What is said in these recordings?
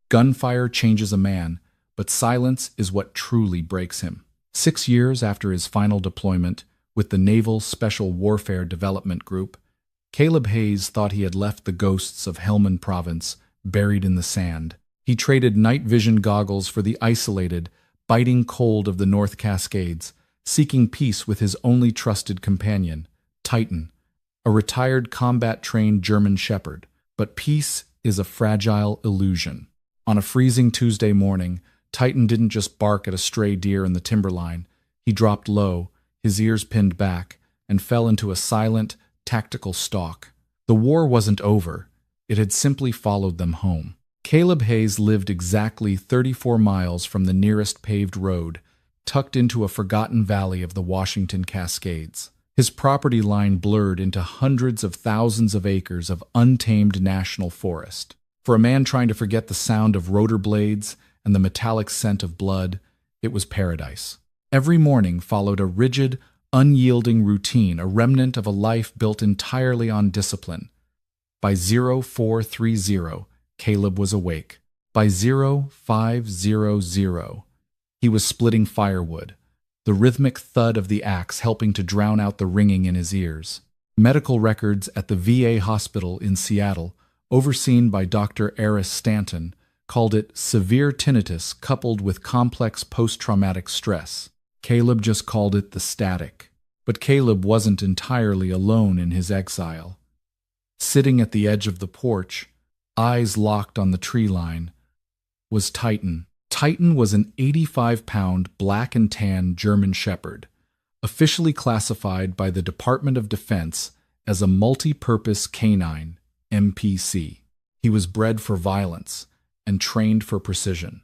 Gunfire changes a man, but silence is what truly breaks him. 6 years after his final deployment with the Naval Special Warfare Development Group, Caleb Hayes thought he had left the ghosts of Helmand Province buried in the sand. He traded night vision goggles for the isolated, biting cold of the North Cascades, seeking peace with his only trusted companion, Titan, a retired combat-trained German shepherd. But peace is a fragile illusion. On a freezing Tuesday morning, Titan didn't just bark at a stray deer in the timberline. He dropped low, his ears pinned back, and fell into a silent, tactical stalk. The war wasn't over. It had simply followed them home. Caleb Hayes lived exactly 34 miles from the nearest paved road, tucked into a forgotten valley of the Washington Cascades. His property line blurred into hundreds of thousands of acres of untamed national forest. For a man trying to forget the sound of rotor blades and the metallic scent of blood, it was paradise. Every morning followed a rigid, unyielding routine, a remnant of a life built entirely on discipline. By 0430, Caleb was awake. By 0500, he was splitting firewood, the rhythmic thud of the axe helping to drown out the ringing in his ears. Medical records at the VA hospital in Seattle, overseen by Dr. Eris Stanton, called it severe tinnitus coupled with complex post-traumatic stress. Caleb just called it the static. But Caleb wasn't entirely alone in his exile. Sitting at the edge of the porch, eyes locked on the tree line, was Titan. Titan was an 85-pound black and tan German shepherd, officially classified by the Department of Defense as a multi-purpose canine, MPC. He was bred for violence and trained for precision.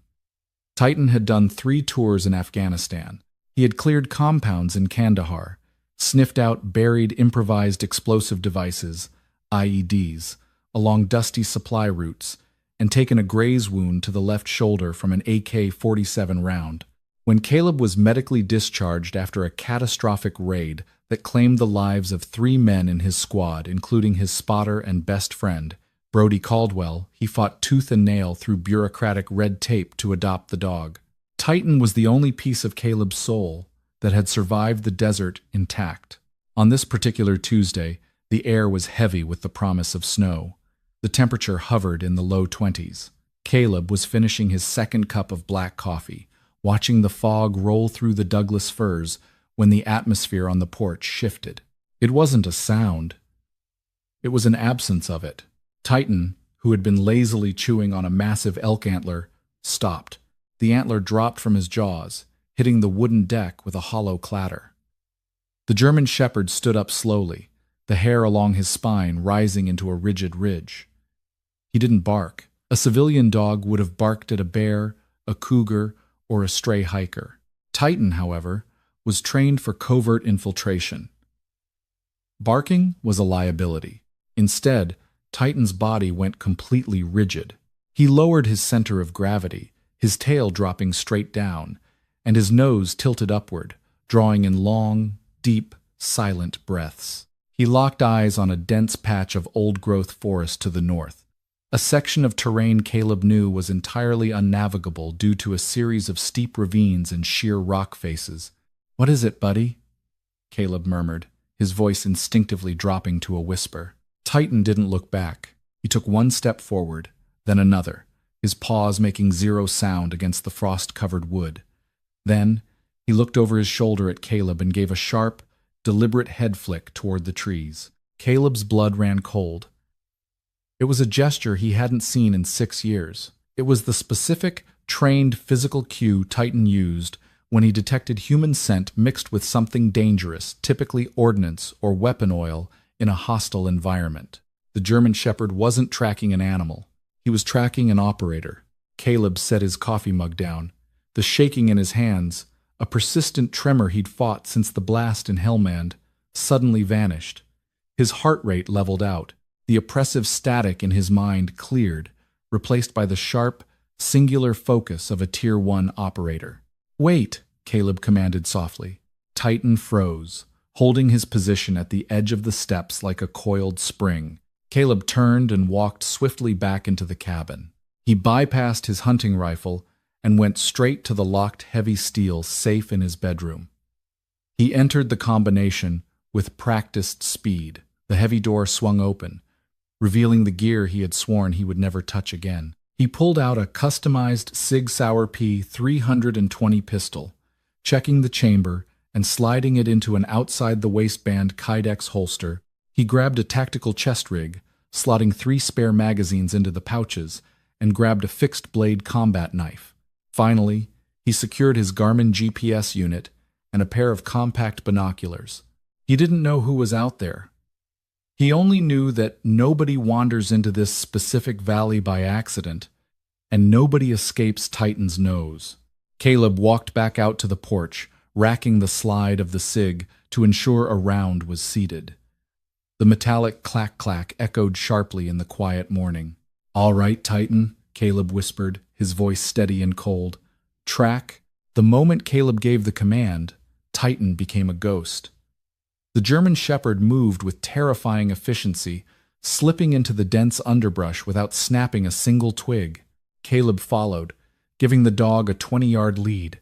Titan had done 3 tours in Afghanistan. He had cleared compounds in Kandahar, sniffed out buried improvised explosive devices, IEDs, along dusty supply routes, and taken a graze wound to the left shoulder from an AK-47 round. When Caleb was medically discharged after a catastrophic raid that claimed the lives of 3 men in his squad, including his spotter and best friend, Brody Caldwell, he fought tooth and nail through bureaucratic red tape to adopt the dog. Titan was the only piece of Caleb's soul that had survived the desert intact. On this particular Tuesday, the air was heavy with the promise of snow. The temperature hovered in the low 20s. Caleb was finishing his second cup of black coffee, watching the fog roll through the Douglas firs when the atmosphere on the porch shifted. It wasn't a sound. It was an absence of it. Titan, who had been lazily chewing on a massive elk antler, stopped. The antler dropped from his jaws, hitting the wooden deck with a hollow clatter. The German shepherd stood up slowly, the hair along his spine rising into a rigid ridge. He didn't bark. A civilian dog would have barked at a bear, a cougar, or a stray hiker. Titan, however, was trained for covert infiltration. Barking was a liability. Instead, Titan's body went completely rigid. He lowered his center of gravity, his tail dropping straight down, and his nose tilted upward, drawing in long, deep, silent breaths. He locked eyes on a dense patch of old-growth forest to the north, a section of terrain Caleb knew was entirely unnavigable due to a series of steep ravines and sheer rock faces. "What is it, buddy?" Caleb murmured, his voice instinctively dropping to a whisper. Titan didn't look back. He took one step forward, then another, his paws making zero sound against the frost-covered wood. Then, he looked over his shoulder at Caleb and gave a sharp, deliberate head flick toward the trees. Caleb's blood ran cold. It was a gesture he hadn't seen in 6 years. It was the specific, trained physical cue Titan used when he detected human scent mixed with something dangerous, typically ordnance or weapon oil, in a hostile environment. The German shepherd wasn't tracking an animal. He was tracking an operator. Caleb set his coffee mug down. The shaking in his hands, a persistent tremor he'd fought since the blast in Helmand, suddenly vanished. His heart rate leveled out. The oppressive static in his mind cleared, replaced by the sharp, singular focus of a Tier 1 operator. "Wait," Caleb commanded softly. Titan froze, holding his position at the edge of the steps like a coiled spring. Caleb turned and walked swiftly back into the cabin. He bypassed his hunting rifle and went straight to the locked heavy steel safe in his bedroom. He entered the combination with practiced speed. The heavy door swung open, revealing the gear he had sworn he would never touch again. He pulled out a customized Sig Sauer P 320 pistol, checking the chamber and sliding it into an outside-the-waistband Kydex holster. He grabbed a tactical chest rig, slotting 3 spare magazines into the pouches, and grabbed a fixed-blade combat knife. Finally, he secured his Garmin GPS unit and a pair of compact binoculars. He didn't know who was out there. He only knew that nobody wanders into this specific valley by accident, and nobody escapes Titan's nose. Caleb walked back out to the porch, racking the slide of the Sig to ensure a round was seated. The metallic clack-clack echoed sharply in the quiet morning. "All right, Titan," Caleb whispered, his voice steady and cold. "Track." The moment Caleb gave the command, Titan became a ghost. The German Shepherd moved with terrifying efficiency, slipping into the dense underbrush without snapping a single twig. Caleb followed, giving the dog a 20-yard lead,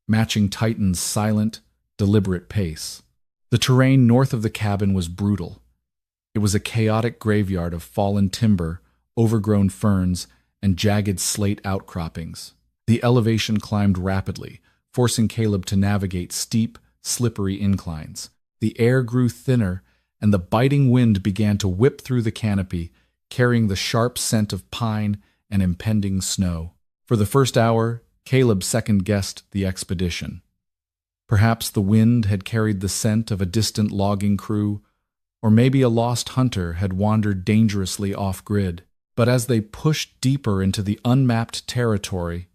matching Titan's silent, deliberate pace. The terrain north of the cabin was brutal. It was a chaotic graveyard of fallen timber, overgrown ferns, and jagged slate outcroppings. The elevation climbed rapidly, forcing Caleb to navigate steep, slippery inclines. The air grew thinner, and the biting wind began to whip through the canopy, carrying the sharp scent of pine and impending snow. For the first hour, Caleb second-guessed the expedition. Perhaps the wind had carried the scent of a distant logging crew, or maybe a lost hunter had wandered dangerously off-grid. But as they pushed deeper into the unmapped territory,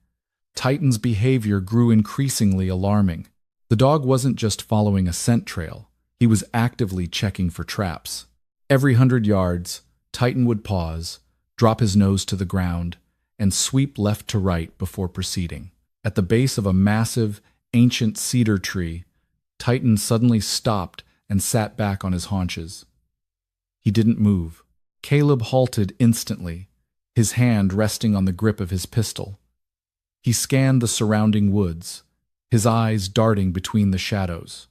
Titan's behavior grew increasingly alarming. The dog wasn't just following a scent trail. He was actively checking for traps. Every 100 yards, Titan would pause, drop his nose to the ground, and sweep left to right before proceeding. At the base of a massive, ancient cedar tree, Titan suddenly stopped and sat back on his haunches. He didn't move. Caleb halted instantly, his hand resting on the grip of his pistol. He scanned the surrounding woods, his eyes darting between the shadows.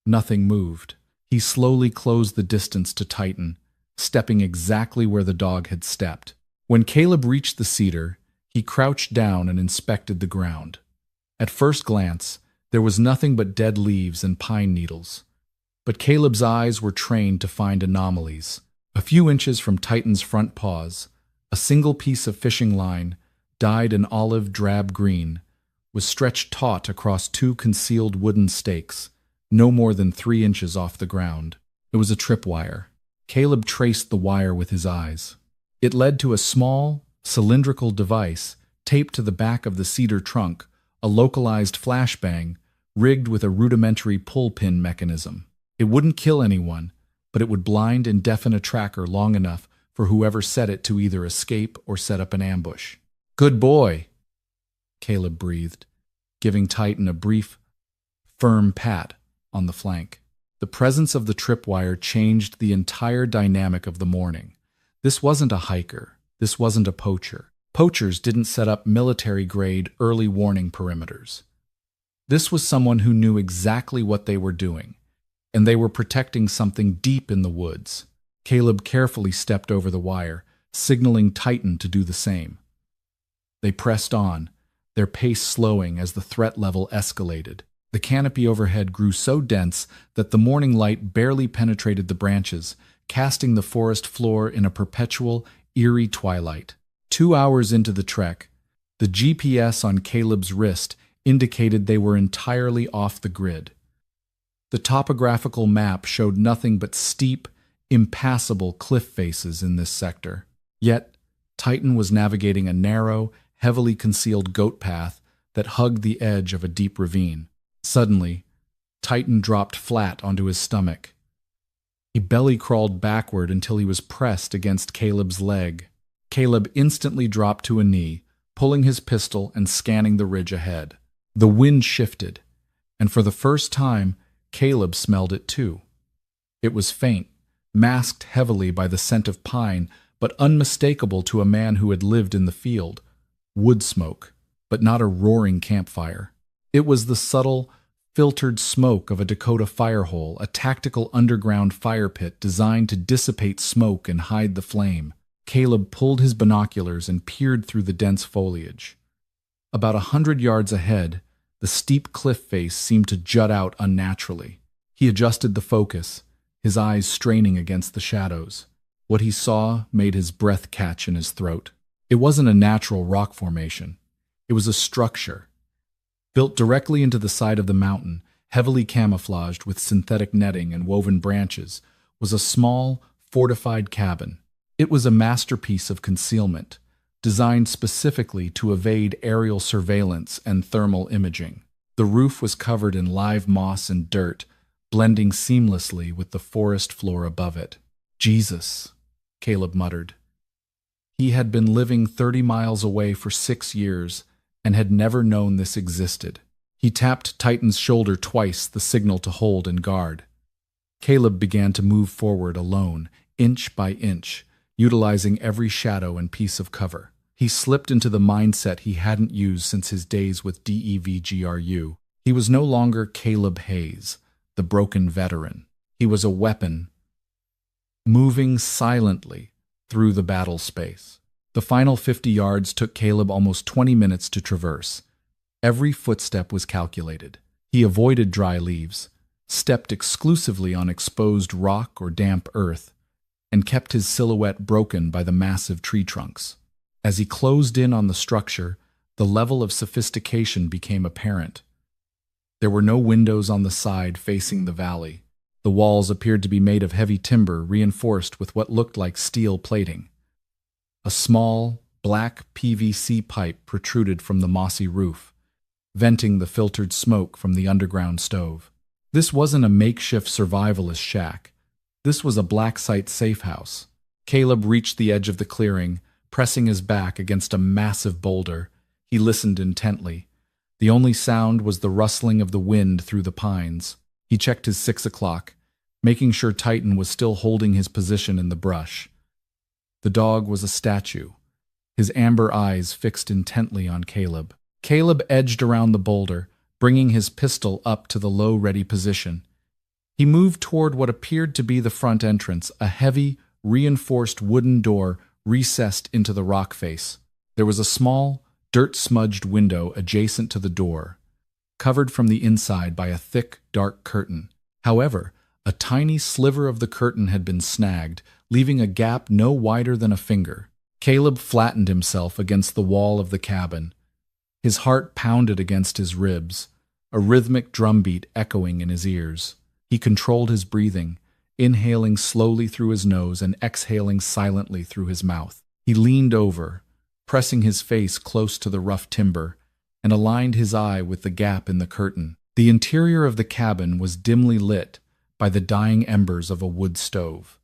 Nothing moved. He slowly closed the distance to Titan, stepping exactly where the dog had stepped. When Caleb reached the cedar, he crouched down and inspected the ground. At first glance, there was nothing but dead leaves and pine needles. But Caleb's eyes were trained to find anomalies. A few inches from Titan's front paws, a single piece of fishing line, dyed an olive drab green, was stretched taut across 2 concealed wooden stakes, no more than 3 inches off the ground. It was a tripwire. Caleb traced the wire with his eyes. It led to a small, cylindrical device taped to the back of the cedar trunk, a localized flashbang rigged with a rudimentary pull-pin mechanism. It wouldn't kill anyone, but it would blind and deafen a tracker long enough for whoever set it to either escape or set up an ambush. "Good boy," Caleb breathed, giving Titan a brief, firm pat on the flank. The presence of the tripwire changed the entire dynamic of the morning. This wasn't a hiker. This wasn't a poacher. Poachers didn't set up military-grade early warning perimeters. This was someone who knew exactly what they were doing, and they were protecting something deep in the woods. Caleb carefully stepped over the wire, signaling Titan to do the same. They pressed on, their pace slowing as the threat level escalated. The canopy overhead grew so dense that the morning light barely penetrated the branches, casting the forest floor in a perpetual, eerie twilight. 2 hours into the trek, the GPS on Caleb's wrist indicated they were entirely off the grid. The topographical map showed nothing but steep, impassable cliff faces in this sector. Yet, Titan was navigating a narrow, heavily concealed goat path that hugged the edge of a deep ravine. Suddenly, Titan dropped flat onto his stomach. He belly-crawled backward until he was pressed against Caleb's leg. Caleb instantly dropped to a knee, pulling his pistol and scanning the ridge ahead. The wind shifted, and for the first time, Caleb smelled it too. It was faint, masked heavily by the scent of pine, but unmistakable to a man who had lived in the field. wood smoke, but not a roaring campfire. It was the subtle, filtered smoke of a Dakota fire hole, a tactical underground fire pit designed to dissipate smoke and hide the flame. Caleb pulled his binoculars and peered through the dense foliage. About 100 yards ahead, the steep cliff face seemed to jut out unnaturally. He adjusted the focus, his eyes straining against the shadows. What he saw made his breath catch in his throat. It wasn't a natural rock formation. It was a structure. Built directly into the side of the mountain, heavily camouflaged with synthetic netting and woven branches, was a small, fortified cabin. It was a masterpiece of concealment, designed specifically to evade aerial surveillance and thermal imaging. The roof was covered in live moss and dirt, blending seamlessly with the forest floor above it. Jesus, Caleb muttered. He had been living 30 miles away for 6 years and had never known this existed. He tapped Titan's shoulder twice, the signal to hold and guard. Caleb began to move forward alone, inch by inch, utilizing every shadow and piece of cover. He slipped into the mindset he hadn't used since his days with DEVGRU. He was no longer Caleb Hayes, the broken veteran. He was a weapon, moving silently through the battle space. The final 50 yards took Caleb almost 20 minutes to traverse. Every footstep was calculated. He avoided dry leaves, stepped exclusively on exposed rock or damp earth, and kept his silhouette broken by the massive tree trunks. As he closed in on the structure, the level of sophistication became apparent. There were no windows on the side facing the valley. The walls appeared to be made of heavy timber reinforced with what looked like steel plating. A small, black PVC pipe protruded from the mossy roof, venting the filtered smoke from the underground stove. This wasn't a makeshift survivalist shack. This was a black site safe house. Caleb reached the edge of the clearing, pressing his back against a massive boulder. He listened intently. The only sound was the rustling of the wind through the pines. He checked his 6 o'clock, making sure Titan was still holding his position in the brush. The dog was a statue, his amber eyes fixed intently on Caleb. Caleb edged around the boulder, bringing his pistol up to the low ready position. He moved toward what appeared to be the front entrance, a heavy, reinforced wooden door recessed into the rock face. There was a small, dirt-smudged window adjacent to the door, covered from the inside by a thick, dark curtain. However, a tiny sliver of the curtain had been snagged, leaving a gap no wider than a finger. Caleb flattened himself against the wall of the cabin. His heart pounded against his ribs, a rhythmic drumbeat echoing in his ears. He controlled his breathing, inhaling slowly through his nose and exhaling silently through his mouth. He leaned over, pressing his face close to the rough timber, and aligned his eye with the gap in the curtain. The interior of the cabin was dimly lit by the dying embers of a wood stove.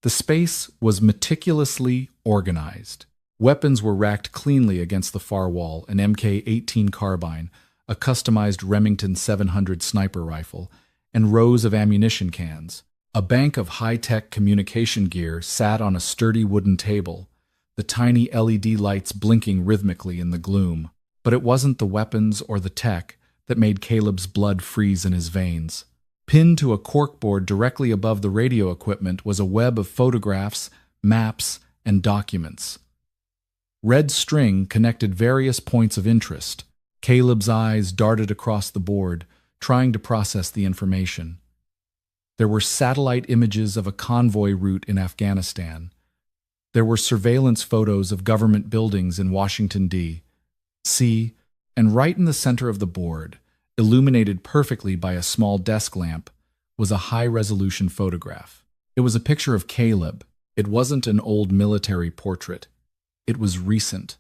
The space was meticulously organized. Weapons were racked cleanly against the far wall, an MK-18 carbine, a customized Remington 700 sniper rifle, and rows of ammunition cans. A bank of high-tech communication gear sat on a sturdy wooden table, the tiny LED lights blinking rhythmically in the gloom. But it wasn't the weapons or the tech that made Caleb's blood freeze in his veins. Pinned to a corkboard directly above the radio equipment was a web of photographs, maps, and documents. Red string connected various points of interest. Caleb's eyes darted across the board, trying to process the information. There were satellite images of a convoy route in Afghanistan. There were surveillance photos of government buildings in Washington, D.C., and right in the center of the board, illuminated perfectly by a small desk lamp, was a high-resolution photograph. It was a picture of Caleb. It wasn't an old military portrait. It was recent.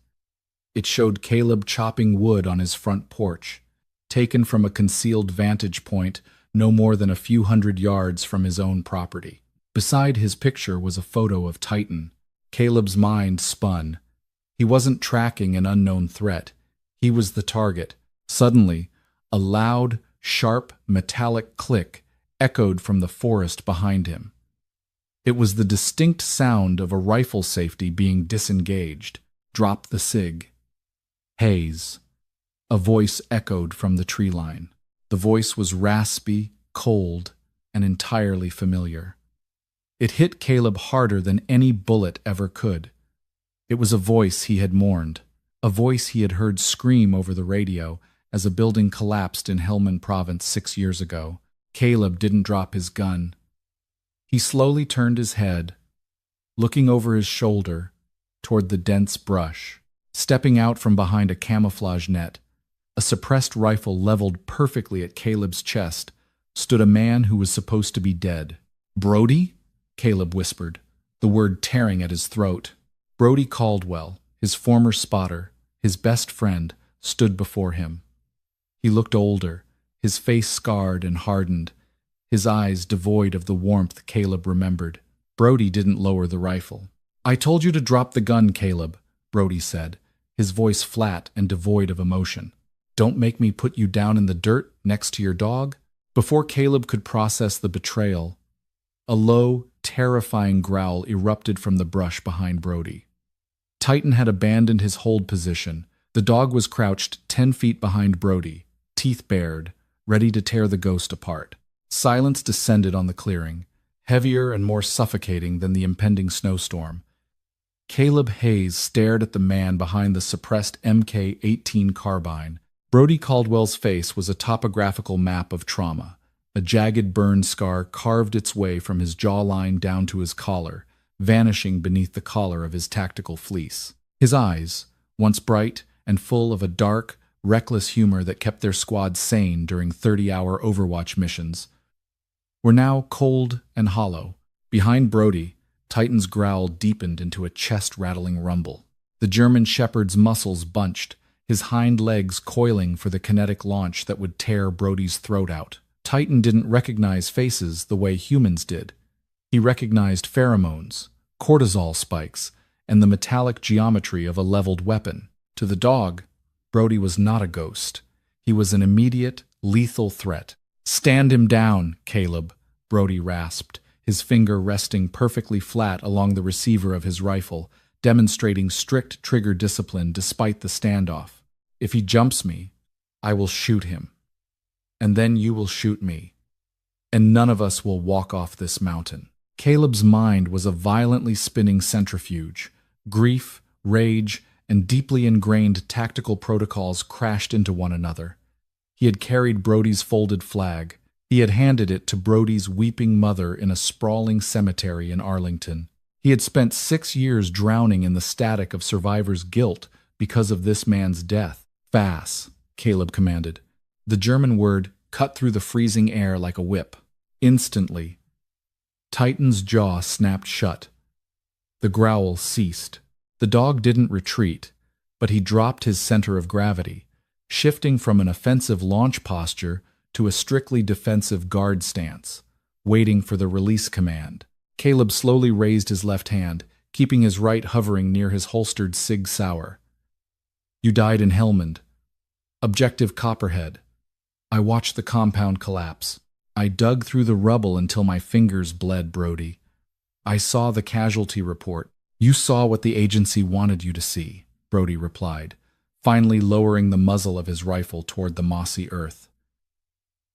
It showed Caleb chopping wood on his front porch, taken from a concealed vantage point no more than a few hundred yards from his own property. Beside his picture was a photo of Titan. Caleb's mind spun. He wasn't tracking an unknown threat. He was the target. Suddenly, a loud, sharp, metallic click echoed from the forest behind him. It was the distinct sound of a rifle safety being disengaged. Drop the SIG. Hayes. A voice echoed from the tree line. The voice was raspy, cold, and entirely familiar. It hit Caleb harder than any bullet ever could. It was a voice he had mourned, a voice he had heard scream over the radio as a building collapsed in Helmand Province 6 years ago. Caleb didn't drop his gun. He slowly turned his head, looking over his shoulder toward the dense brush. Stepping out from behind a camouflage net, a suppressed rifle leveled perfectly at Caleb's chest, stood a man who was supposed to be dead. "Brody?" Caleb whispered, the word tearing at his throat. Brody Caldwell, his former spotter, his best friend, stood before him. He looked older, his face scarred and hardened, his eyes devoid of the warmth Caleb remembered. Brody didn't lower the rifle. "I told you to drop the gun, Caleb," Brody said, his voice flat and devoid of emotion. "Don't make me put you down in the dirt next to your dog." Before Caleb could process the betrayal, a low, terrifying growl erupted from the brush behind Brody. Titan had abandoned his hold position. The dog was crouched 10 feet behind Brody, teeth bared, ready to tear the ghost apart. Silence descended on the clearing, heavier and more suffocating than the impending snowstorm. Caleb Hayes stared at the man behind the suppressed MK-18 carbine. Brody Caldwell's face was a topographical map of trauma. A jagged burn scar carved its way from his jawline down to his collar, vanishing beneath the collar of his tactical fleece. His eyes, once bright and full of a dark, reckless humor that kept their squad sane during 30-hour Overwatch missions, were now cold and hollow. Behind Brody, Titan's growl deepened into a chest-rattling rumble. The German shepherd's muscles bunched, his hind legs coiling for the kinetic launch that would tear Brody's throat out. Titan didn't recognize faces the way humans did. He recognized pheromones, cortisol spikes, and the metallic geometry of a leveled weapon. To the dog, Brody was not a ghost. He was an immediate, lethal threat. "Stand him down, Caleb," Brody rasped, his finger resting perfectly flat along the receiver of his rifle, demonstrating strict trigger discipline despite the standoff. "If he jumps me, I will shoot him. And then you will shoot me. And none of us will walk off this mountain." Caleb's mind was a violently spinning centrifuge. Grief, rage, and deeply ingrained tactical protocols crashed into one another. He had carried Brody's folded flag. He had handed it to Brody's weeping mother in a sprawling cemetery in Arlington. He had spent 6 years drowning in the static of survivors' guilt because of this man's death. "Fass," Caleb commanded. The German word cut through the freezing air like a whip. Instantly, Titan's jaw snapped shut. The growl ceased. The dog didn't retreat, but he dropped his center of gravity, shifting from an offensive launch posture to a strictly defensive guard stance, waiting for the release command. Caleb slowly raised his left hand, keeping his right hovering near his holstered Sig Sauer. "You died in Helmand. Objective Copperhead. I watched the compound collapse. I dug through the rubble until my fingers bled, Brody. I saw the casualty report." "You saw what the agency wanted you to see," Brody replied, finally lowering the muzzle of his rifle toward the mossy earth.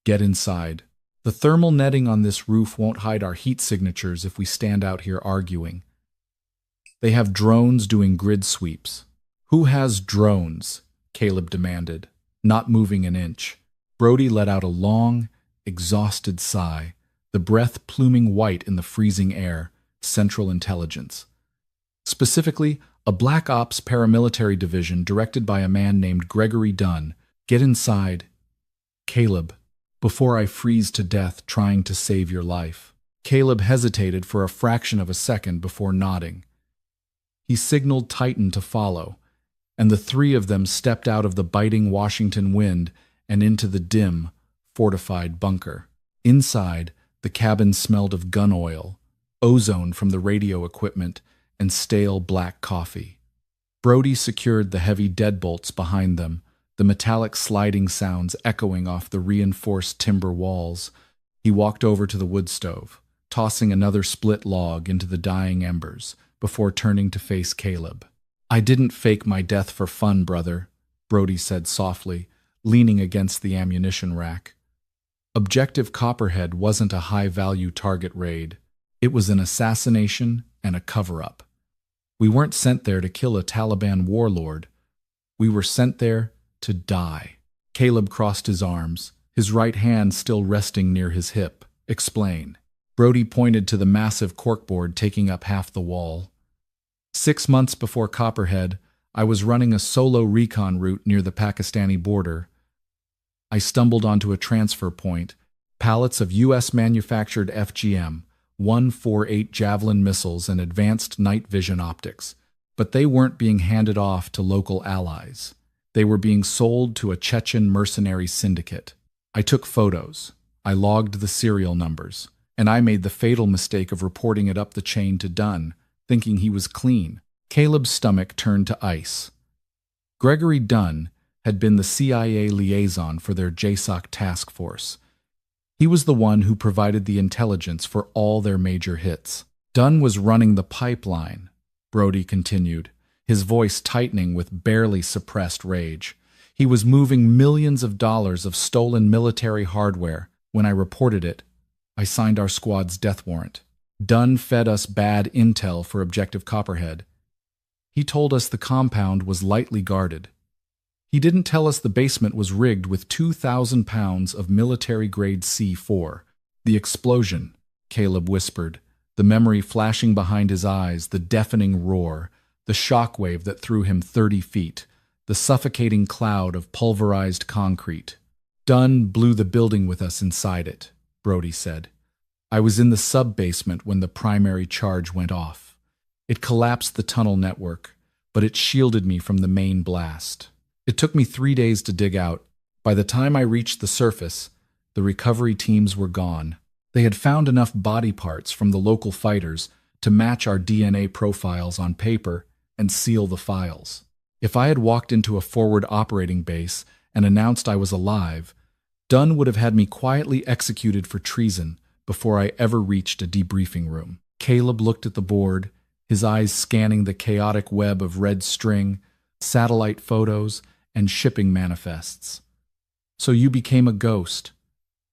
"Get inside. The thermal netting on this roof won't hide our heat signatures if we stand out here arguing. They have drones doing grid sweeps." "Who has drones?" Caleb demanded, not moving an inch. Brody let out a long, exhausted sigh, the breath pluming white in the freezing air. "Central Intelligence. Specifically, a Black Ops paramilitary division directed by a man named Gregory Dunn. Get inside, Caleb, before I freeze to death trying to save your life." Caleb hesitated for a fraction of a second before nodding. He signaled Titan to follow, and the three of them stepped out of the biting Washington wind and into the dim, fortified bunker. Inside, the cabin smelled of gun oil, ozone from the radio equipment, and stale black coffee. Brody secured the heavy deadbolts behind them, the metallic sliding sounds echoing off the reinforced timber walls. He walked over to the wood stove, tossing another split log into the dying embers, before turning to face Caleb. "I didn't fake my death for fun, brother. Brody said softly, leaning against the ammunition rack. Objective Copperhead wasn't a high-value target raid. It was an assassination and a cover-up. We weren't sent there to kill a Taliban warlord. We were sent there to die. Caleb crossed his arms, his right hand still resting near his hip. Explain. Brody pointed to the massive corkboard taking up half the wall. 6 months before Copperhead, I was running a solo recon route near the Pakistani border. I stumbled onto a transfer point, pallets of U.S.-manufactured FGM, 148 Javelin missiles and advanced night vision optics, but they weren't being handed off to local allies. They were being sold to a Chechen mercenary syndicate. I took photos. I logged the serial numbers, and I made the fatal mistake of reporting it up the chain to Dunn, thinking he was clean. Caleb's stomach turned to ice. Gregory Dunn had been the CIA liaison for their JSOC task force. He was the one who provided the intelligence for all their major hits. Dunn was running the pipeline, Brody continued, his voice tightening with barely suppressed rage. He was moving millions of dollars of stolen military hardware. When I reported it, I signed our squad's death warrant. Dunn fed us bad intel for Objective Copperhead. He told us the compound was lightly guarded. He didn't tell us the basement was rigged with 2,000 pounds of military-grade C4. The explosion, Caleb whispered, the memory flashing behind his eyes, the deafening roar, the shockwave that threw him 30 feet, the suffocating cloud of pulverized concrete. Dunn blew the building with us inside it, Brody said. I was in the sub-basement when the primary charge went off. It collapsed the tunnel network, but it shielded me from the main blast. It took me 3 days to dig out. By the time I reached the surface, the recovery teams were gone. They had found enough body parts from the local fighters to match our DNA profiles on paper and seal the files. If I had walked into a forward operating base and announced I was alive, Dunn would have had me quietly executed for treason before I ever reached a debriefing room. Caleb looked at the board, his eyes scanning the chaotic web of red string, satellite photos, and shipping manifests. So you became a ghost.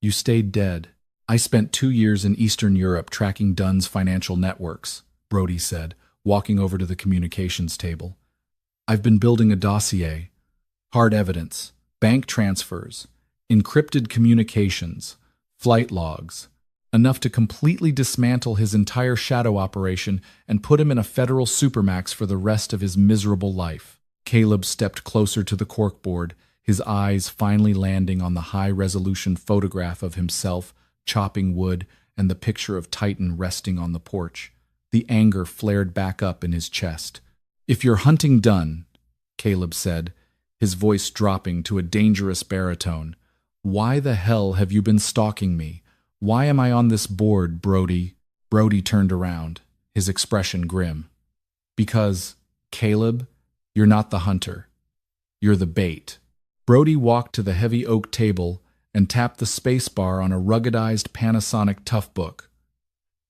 You stayed dead. I spent 2 years in Eastern Europe tracking Dunn's financial networks, Brody said, walking over to the communications table. I've been building a dossier, hard evidence, bank transfers, encrypted communications, flight logs, enough to completely dismantle his entire shadow operation and put him in a federal supermax for the rest of his miserable life. Caleb stepped closer to the corkboard, his eyes finally landing on the high-resolution photograph of himself chopping wood and the picture of Titan resting on the porch. The anger flared back up in his chest. If you're hunting Dunn, Caleb said, his voice dropping to a dangerous baritone, why the hell have you been stalking me? Why am I on this board, Brody? Brody turned around, his expression grim. Because, Caleb, you're not the hunter. You're the bait. Brody walked to the heavy oak table and tapped the spacebar on a ruggedized Panasonic Toughbook.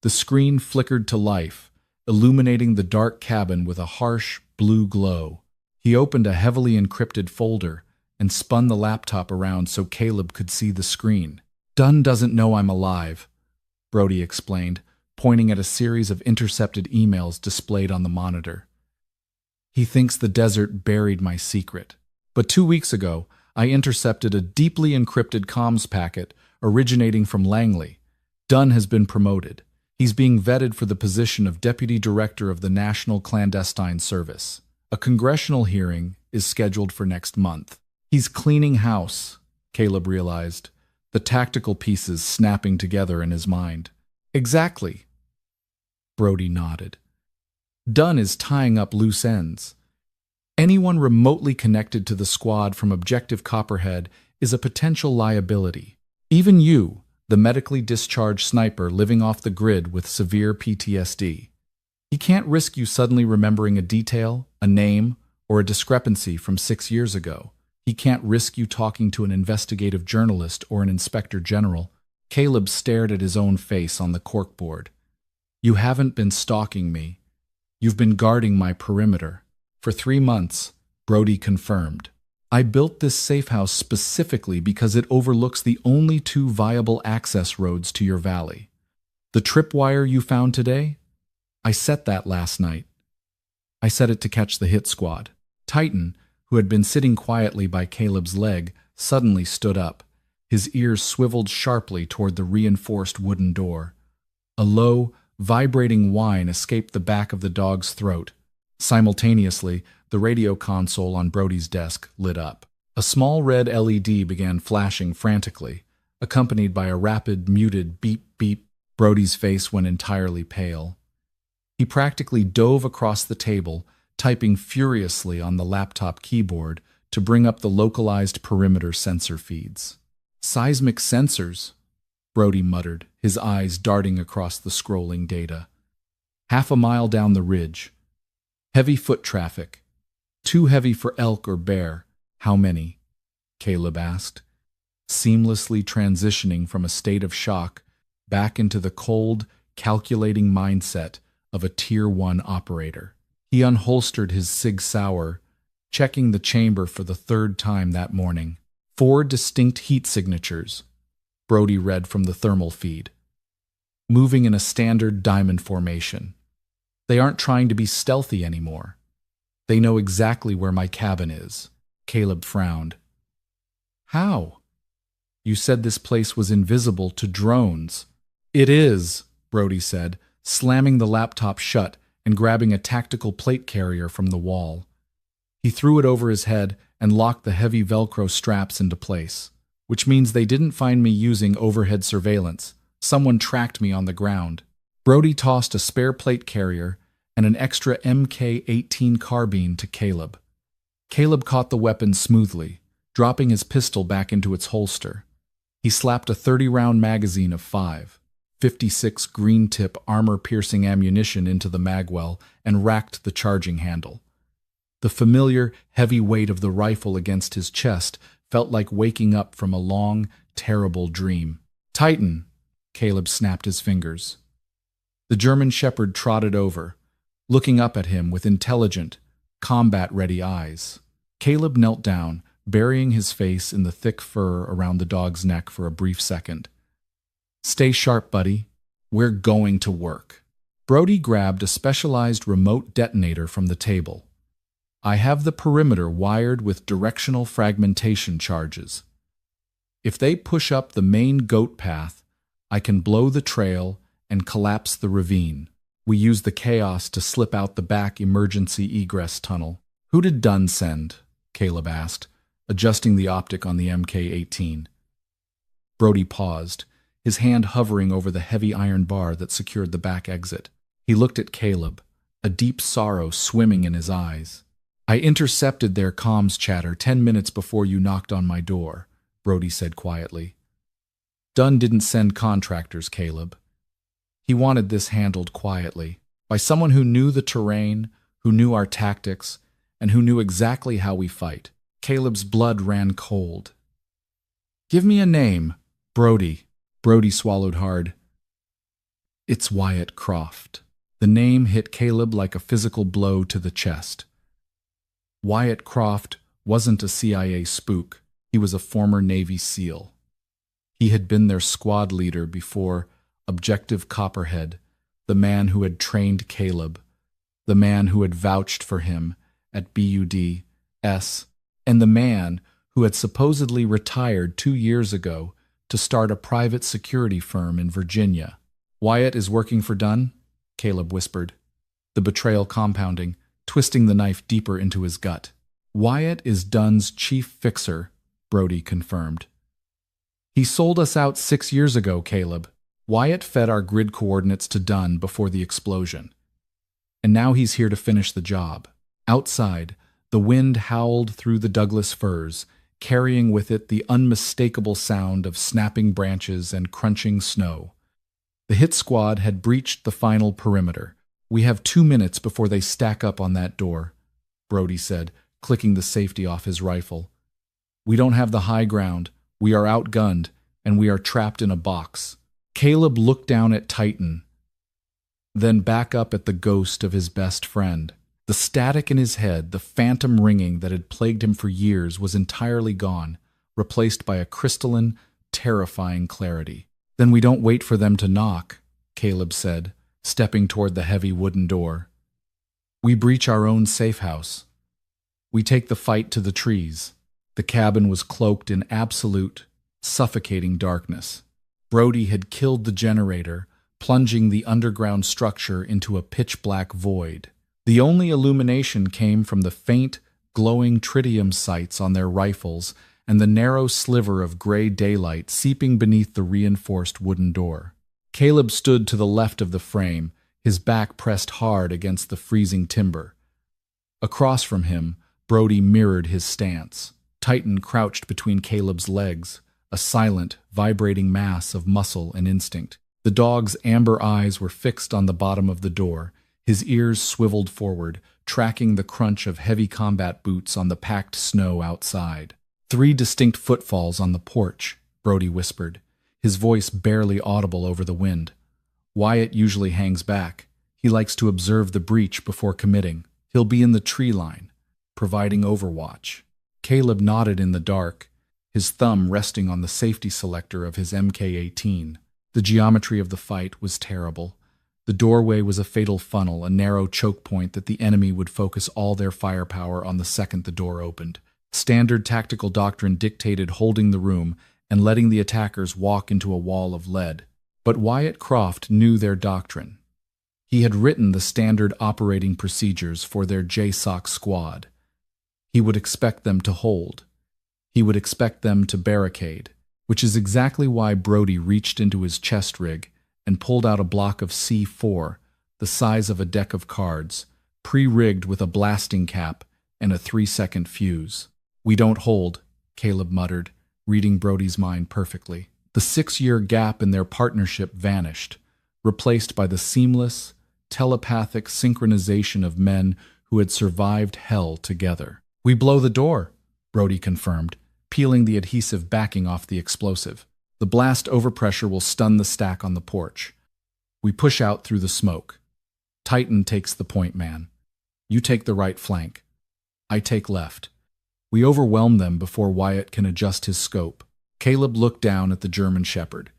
The screen flickered to life, illuminating the dark cabin with a harsh, blue glow. He opened a heavily encrypted folder and spun the laptop around so Caleb could see the screen. Dunn doesn't know I'm alive, Brody explained, pointing at a series of intercepted emails displayed on the monitor. He thinks the desert buried my secret. But 2 weeks ago, I intercepted a deeply encrypted comms packet originating from Langley. Dunn has been promoted. He's being vetted for the position of Deputy Director of the National Clandestine Service. A congressional hearing is scheduled for next month. He's cleaning house, Caleb realized, the tactical pieces snapping together in his mind. Exactly. Brody nodded. Dunn is tying up loose ends. Anyone remotely connected to the squad from Objective Copperhead is a potential liability. Even you, the medically discharged sniper living off the grid with severe PTSD. He can't risk you suddenly remembering a detail, a name, or a discrepancy from 6 years ago. He can't risk you talking to an investigative journalist or an inspector general. Caleb stared at his own face on the corkboard. You haven't been stalking me. You've been guarding my perimeter. For 3 months, Brody confirmed. I built this safe house specifically because it overlooks the only two viable access roads to your valley. The tripwire you found today? I set that last night. I set it to catch the hit squad. Titan, who had been sitting quietly by Caleb's leg, suddenly stood up. His ears swiveled sharply toward the reinforced wooden door. A low, vibrating whine escaped the back of the dog's throat. Simultaneously, the radio console on Brody's desk lit up. A small red LED began flashing frantically, accompanied by a rapid, muted beep-beep. Brody's face went entirely pale. He practically dove across the table, typing furiously on the laptop keyboard to bring up the localized perimeter sensor feeds. "Seismic sensors," Brody muttered, his eyes darting across the scrolling data. "Half a mile down the ridge. Heavy foot traffic. Too heavy for elk or bear. How many?" Caleb asked, seamlessly transitioning from a state of shock back into the cold, calculating mindset of a Tier 1 operator. He unholstered his Sig Sauer, checking the chamber for the third time that morning. 4 distinct heat signatures, Brody read from the thermal feed, moving in a standard diamond formation. They aren't trying to be stealthy anymore. They know exactly where my cabin is. Caleb frowned. "How? You said this place was invisible to drones." "It is," Brody said, slamming the laptop shut and grabbing a tactical plate carrier from the wall. He threw it over his head and locked the heavy Velcro straps into place, which means they didn't find me using overhead surveillance. Someone tracked me on the ground. Brody tossed a spare plate carrier and an extra MK-18 carbine to Caleb. Caleb caught the weapon smoothly, dropping his pistol back into its holster. He slapped a 30-round magazine of 5.56 green-tip armor-piercing ammunition into the magwell and racked the charging handle. The familiar, heavy weight of the rifle against his chest felt like waking up from a long, terrible dream. "Titan!" Caleb snapped his fingers. The German shepherd trotted over, looking up at him with intelligent, combat-ready eyes. Caleb knelt down, burying his face in the thick fur around the dog's neck for a brief second. "Stay sharp, buddy. We're going to work." Brody grabbed a specialized remote detonator from the table. "I have the perimeter wired with directional fragmentation charges. If they push up the main goat path, I can blow the trail and collapse the ravine. We use the chaos to slip out the back emergency egress tunnel." "Who did Dunn send?" Caleb asked, adjusting the optic on the MK-18. Brody paused, his hand hovering over the heavy iron bar that secured the back exit. He looked at Caleb, a deep sorrow swimming in his eyes. "I intercepted their comms chatter 10 minutes before you knocked on my door," Brody said quietly. "Dunn didn't send contractors, Caleb. He wanted this handled quietly, by someone who knew the terrain, who knew our tactics, and who knew exactly how we fight." Caleb's blood ran cold. "Give me a name." "Brody." Brody swallowed hard. "It's Wyatt Croft." The name hit Caleb like a physical blow to the chest. Wyatt Croft wasn't a CIA spook. He was a former Navy SEAL. He had been their squad leader before Objective Copperhead, the man who had trained Caleb, the man who had vouched for him at BUD-S, and the man who had supposedly retired 2 years ago to start a private security firm in Virginia. "Wyatt is working for Dunn?" Caleb whispered, the betrayal compounding, twisting the knife deeper into his gut. "Wyatt is Dunn's chief fixer," Brody confirmed. "He sold us out 6 years ago, Caleb. Wyatt fed our grid coordinates to Dunn before the explosion. And now he's here to finish the job." Outside, the wind howled through the Douglas firs, carrying with it the unmistakable sound of snapping branches and crunching snow. The hit squad had breached the final perimeter. "We have 2 minutes before they stack up on that door," Brody said, clicking the safety off his rifle. "We don't have the high ground, we are outgunned, and we are trapped in a box." Caleb looked down at Titan, then back up at the ghost of his best friend. The static in his head, the phantom ringing that had plagued him for years, was entirely gone, replaced by a crystalline, terrifying clarity. "Then we don't wait for them to knock," Caleb said, stepping toward the heavy wooden door. "We breach our own safe house. We take the fight to the trees." The cabin was cloaked in absolute, suffocating darkness. Brody had killed the generator, plunging the underground structure into a pitch-black void. The only illumination came from the faint, glowing tritium sights on their rifles and the narrow sliver of gray daylight seeping beneath the reinforced wooden door. Caleb stood to the left of the frame, his back pressed hard against the freezing timber. Across from him, Brody mirrored his stance. Titan crouched between Caleb's legs, a silent, vibrating mass of muscle and instinct. The dog's amber eyes were fixed on the bottom of the door, his ears swiveled forward, tracking the crunch of heavy combat boots on the packed snow outside. "3 distinct footfalls on the porch," Brody whispered, his voice barely audible over the wind. "Wyatt usually hangs back. He likes to observe the breach before committing. He'll be in the tree line, providing overwatch." Caleb nodded in the dark, his thumb resting on the safety selector of his MK-18. The geometry of the fight was terrible. The doorway was a fatal funnel, a narrow choke point that the enemy would focus all their firepower on the second the door opened. Standard tactical doctrine dictated holding the room and letting the attackers walk into a wall of lead. But Wyatt Croft knew their doctrine. He had written the standard operating procedures for their JSOC squad. He would expect them to hold. He would expect them to barricade, which is exactly why Brody reached into his chest rig and pulled out a block of C4, the size of a deck of cards, pre-rigged with a blasting cap and a 3-second fuse. "We don't hold," Caleb muttered, reading Brody's mind perfectly. The 6-year gap in their partnership vanished, replaced by the seamless, telepathic synchronization of men who had survived hell together. "We blow the door," Brody confirmed, peeling the adhesive backing off the explosive. "The blast overpressure will stun the stack on the porch. We push out through the smoke. Titan takes the point man. You take the right flank. I take left. We overwhelm them before Wyatt can adjust his scope." Caleb looked down at the German Shepherd.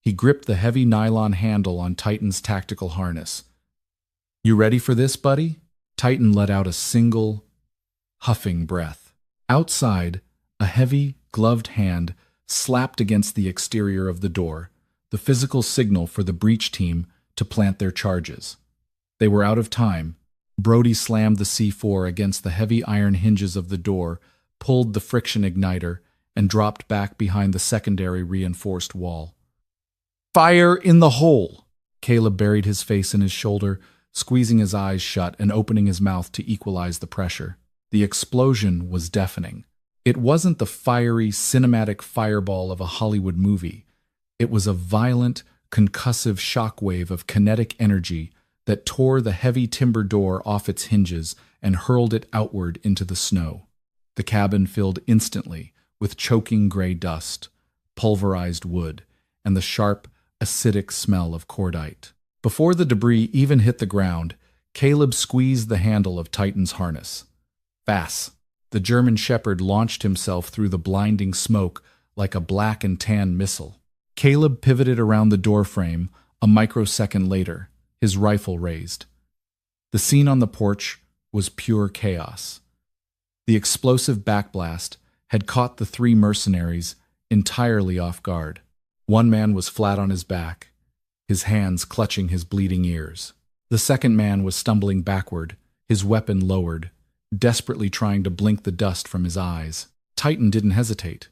He gripped the heavy nylon handle on Titan's tactical harness. "You ready for this, buddy?" Titan let out a single, huffing breath. Outside, a heavy, gloved hand slapped against the exterior of the door, the physical signal for the breach team to plant their charges. They were out of time. Brody slammed the C4 against the heavy iron hinges of the door, pulled the friction igniter, and dropped back behind the secondary reinforced wall. "Fire in the hole!" Caleb buried his face in his shoulder, squeezing his eyes shut and opening his mouth to equalize the pressure. The explosion was deafening. It wasn't the fiery, cinematic fireball of a Hollywood movie. It was a violent, concussive shockwave of kinetic energy that tore the heavy timber door off its hinges and hurled it outward into the snow. The cabin filled instantly with choking gray dust, pulverized wood, and the sharp, acidic smell of cordite. Before the debris even hit the ground, Caleb squeezed the handle of Titan's harness. Fass! The German Shepherd launched himself through the blinding smoke like a black and tan missile. Caleb pivoted around the doorframe a microsecond later, his rifle raised. The scene on the porch was pure chaos. The explosive backblast had caught the 3 mercenaries entirely off guard. One man was flat on his back, his hands clutching his bleeding ears. The second man was stumbling backward, his weapon lowered, desperately trying to blink the dust from his eyes. Titan didn't hesitate.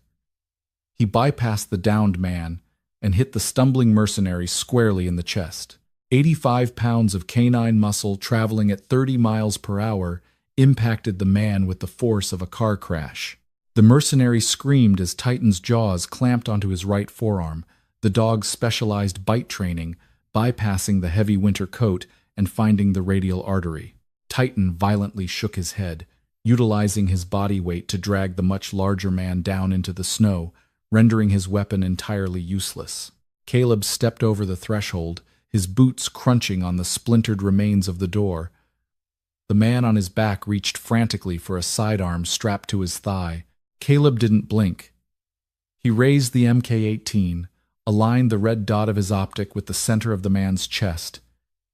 He bypassed the downed man and hit the stumbling mercenary squarely in the chest. 85 pounds of canine muscle traveling at 30 miles per hour impacted the man with the force of a car crash. The mercenary screamed as Titan's jaws clamped onto his right forearm, the dog's specialized bite training bypassing the heavy winter coat and finding the radial artery. Titan violently shook his head, utilizing his body weight to drag the much larger man down into the snow, rendering his weapon entirely useless. Caleb stepped over the threshold, his boots crunching on the splintered remains of the door. The man on his back reached frantically for a sidearm strapped to his thigh. Caleb didn't blink. He raised the MK-18, aligned the red dot of his optic with the center of the man's chest,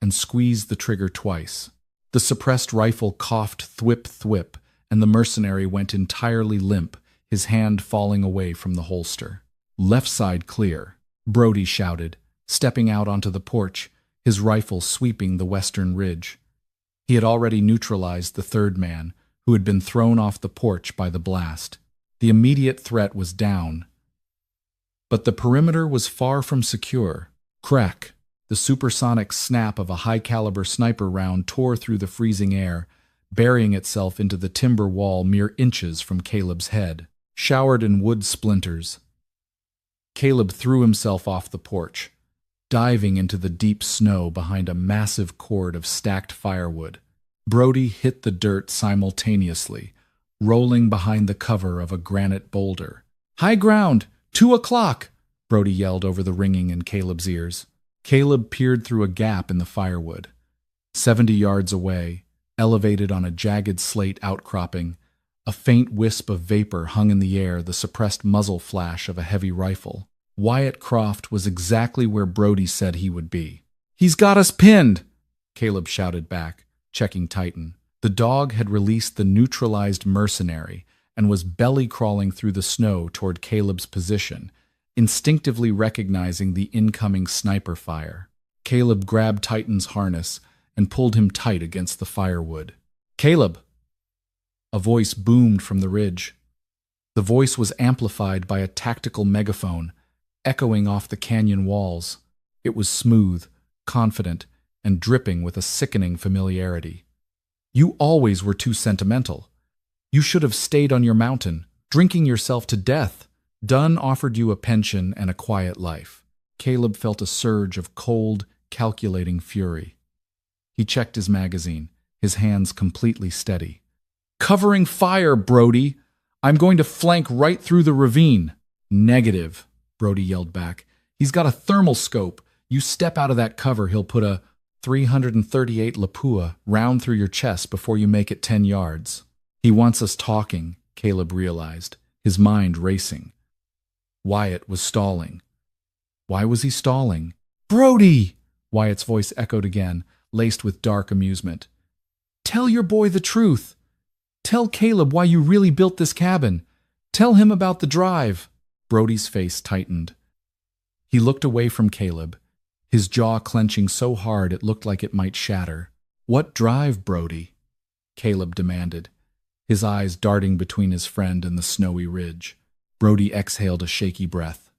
and squeezed the trigger twice. The suppressed rifle coughed thwip-thwip, and the mercenary went entirely limp, his hand falling away from the holster. "Left side clear," Brody shouted, stepping out onto the porch, his rifle sweeping the western ridge. He had already neutralized the third man, who had been thrown off the porch by the blast. The immediate threat was down. But the perimeter was far from secure. Crack! The supersonic snap of a high-caliber sniper round tore through the freezing air, burying itself into the timber wall mere inches from Caleb's head. Showered in wood splinters, Caleb threw himself off the porch, diving into the deep snow behind a massive cord of stacked firewood. Brody hit the dirt simultaneously, rolling behind the cover of a granite boulder. "High ground! 2 o'clock!" Brody yelled over the ringing in Caleb's ears. Caleb peered through a gap in the firewood. 70 yards away, elevated on a jagged slate outcropping, a faint wisp of vapor hung in the air, the suppressed muzzle flash of a heavy rifle. Wyatt Croft was exactly where Brody said he would be. "He's got us pinned!" Caleb shouted back, checking Titan. The dog had released the neutralized mercenary and was belly-crawling through the snow toward Caleb's position, instinctively recognizing the incoming sniper fire. Caleb grabbed Titan's harness and pulled him tight against the firewood. "Caleb!" A voice boomed from the ridge. The voice was amplified by a tactical megaphone, echoing off the canyon walls. It was smooth, confident, and dripping with a sickening familiarity. "You always were too sentimental. You should have stayed on your mountain, drinking yourself to death. Dunn offered you a pension and a quiet life." Caleb felt a surge of cold, calculating fury. He checked his magazine, his hands completely steady. "Covering fire, Brody! I'm going to flank right through the ravine." "Negative," Brody yelled back. "He's got a thermal scope. You step out of that cover, he'll put a 338 Lapua round through your chest before you make it 10 yards. He wants us talking," Caleb realized, his mind racing. Wyatt was stalling. Why was he stalling? "Brody!" Wyatt's voice echoed again, laced with dark amusement. "Tell your boy the truth. Tell Caleb why you really built this cabin. Tell him about the drive." Brody's face tightened. He looked away from Caleb, his jaw clenching so hard it looked like it might shatter. "What drive, Brody?" Caleb demanded, his eyes darting between his friend and the snowy ridge. Brody exhaled a shaky breath.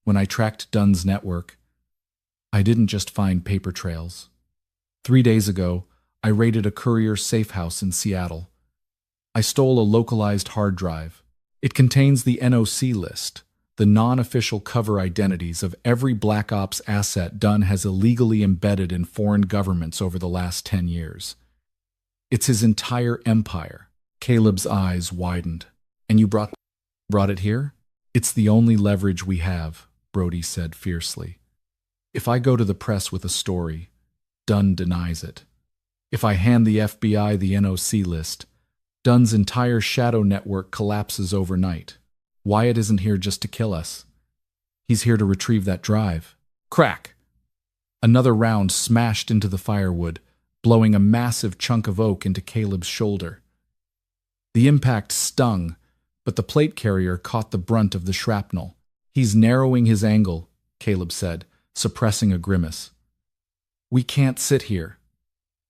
"When I tracked Dunn's network, I didn't just find paper trails. 3 days ago, I raided a courier safe house in Seattle. I stole a localized hard drive. It contains the NOC list, the non-official cover identities of every Black Ops asset Dunn has illegally embedded in foreign governments over the last 10 years. It's his entire empire." Caleb's eyes widened. "And you brought it here?" "It's the only leverage we have," Brody said fiercely. "If I go to the press with a story, Dunn denies it. If I hand the FBI the NOC list, Dunn's entire shadow network collapses overnight. Wyatt isn't here just to kill us. He's here to retrieve that drive." Crack! Another round smashed into the firewood, blowing a massive chunk of oak into Caleb's shoulder. The impact stung, but the plate carrier caught the brunt of the shrapnel. "He's narrowing his angle," Caleb said, suppressing a grimace. "We can't sit here.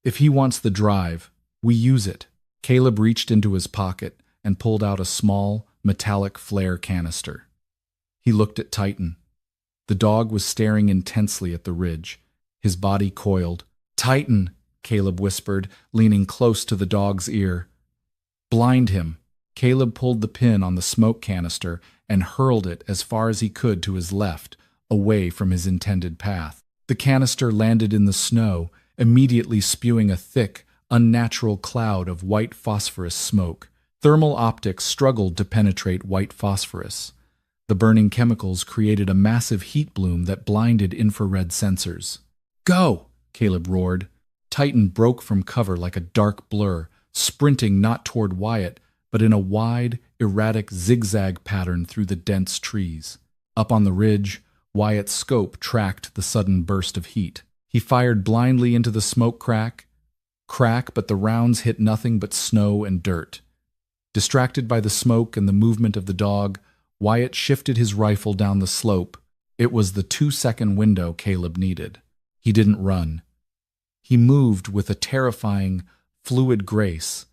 If he wants the drive, we use it." Caleb reached into his pocket and pulled out a small, metallic flare canister. He looked at Titan. The dog was staring intensely at the ridge, his body coiled. "Titan," Caleb whispered, leaning close to the dog's ear. "Blind him." Caleb pulled the pin on the smoke canister and hurled it as far as he could to his left, away from his intended path. The canister landed in the snow, immediately spewing a thick, unnatural cloud of white phosphorus smoke. Thermal optics struggled to penetrate white phosphorus. The burning chemicals created a massive heat bloom that blinded infrared sensors. "Go!" Caleb roared. Titan broke from cover like a dark blur, sprinting not toward Wyatt, but in a wide, erratic zigzag pattern through the dense trees. Up on the ridge, Wyatt's scope tracked the sudden burst of heat. He fired blindly into the smoke crack, but the rounds hit nothing but snow and dirt. Distracted by the smoke and the movement of the dog, Wyatt shifted his rifle down the slope. It was the 2-second window Caleb needed. He didn't run. He moved with a terrifying, fluid grace,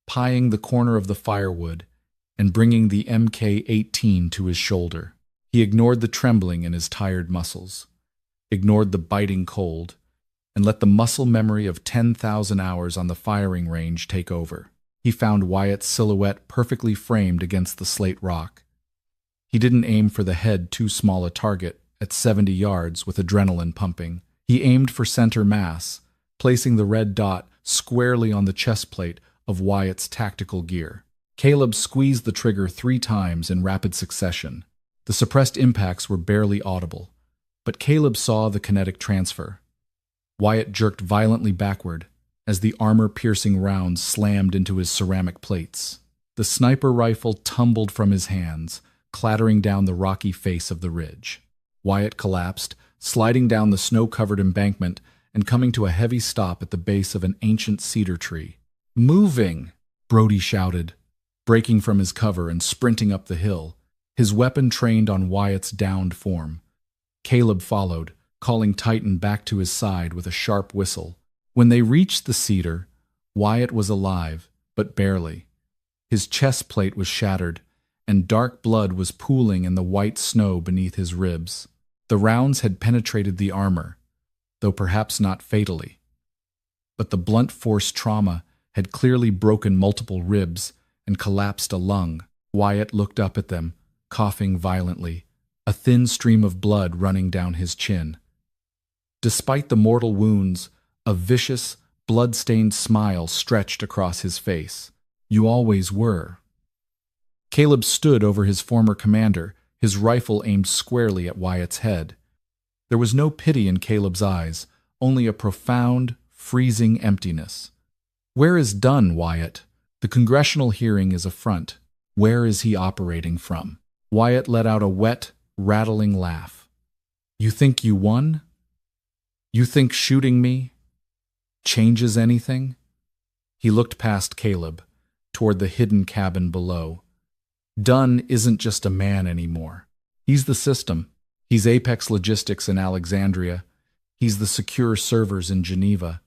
pieing the corner of the firewood and bringing the MK-18 to his shoulder. He ignored the trembling in his tired muscles, ignored the biting cold, and let the muscle memory of 10,000 hours on the firing range take over. He found Wyatt's silhouette perfectly framed against the slate rock. He didn't aim for the head too small a target at 70 yards with adrenaline pumping. He aimed for center mass, placing the red dot squarely on the chest plate of Wyatt's tactical gear. Caleb squeezed the trigger 3 times in rapid succession. The suppressed impacts were barely audible, but Caleb saw the kinetic transfer. Wyatt jerked violently backward as the armor-piercing rounds slammed into his ceramic plates. The sniper rifle tumbled from his hands, clattering down the rocky face of the ridge. Wyatt collapsed, sliding down the snow-covered embankment and coming to a heavy stop at the base of an ancient cedar tree. "Moving!" Brody shouted, breaking from his cover and sprinting up the hill, his weapon trained on Wyatt's downed form. Caleb followed, calling Titan back to his side with a sharp whistle. When they reached the cedar, Wyatt was alive, but barely. His chest plate was shattered, and dark blood was pooling in the white snow beneath his ribs. The rounds had penetrated the armor, though perhaps not fatally. But the blunt force trauma had clearly broken multiple ribs and collapsed a lung. Wyatt looked up at them, coughing violently, a thin stream of blood running down his chin. Despite the mortal wounds, a vicious, blood-stained smile stretched across his face. "You always were." Caleb stood over his former commander, his rifle aimed squarely at Wyatt's head. There was no pity in Caleb's eyes, only a profound, freezing emptiness. "Where is Dunn, Wyatt? The congressional hearing is a front. Where is he operating from?" Wyatt let out a wet, rattling laugh. "You think you won? You think shooting me changes anything?" He looked past Caleb, toward the hidden cabin below. "Dunn isn't just a man anymore. He's the system. He's Apex Logistics in Alexandria. He's the secure servers in Geneva.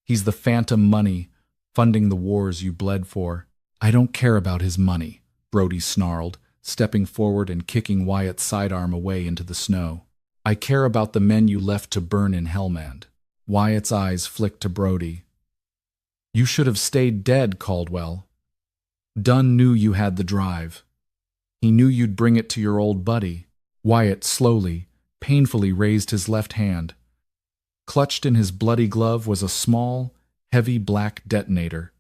He's the phantom money funding the wars you bled for." "I don't care about his money," Brody snarled, stepping forward and kicking Wyatt's sidearm away into the snow. "I care about the men you left to burn in Hellmand." Wyatt's eyes flicked to Brody. "You should have stayed dead, Caldwell. Dunn knew you had the drive. He knew you'd bring it to your old buddy." Wyatt slowly, painfully raised his left hand. Clutched in his bloody glove was a small, heavy black detonator.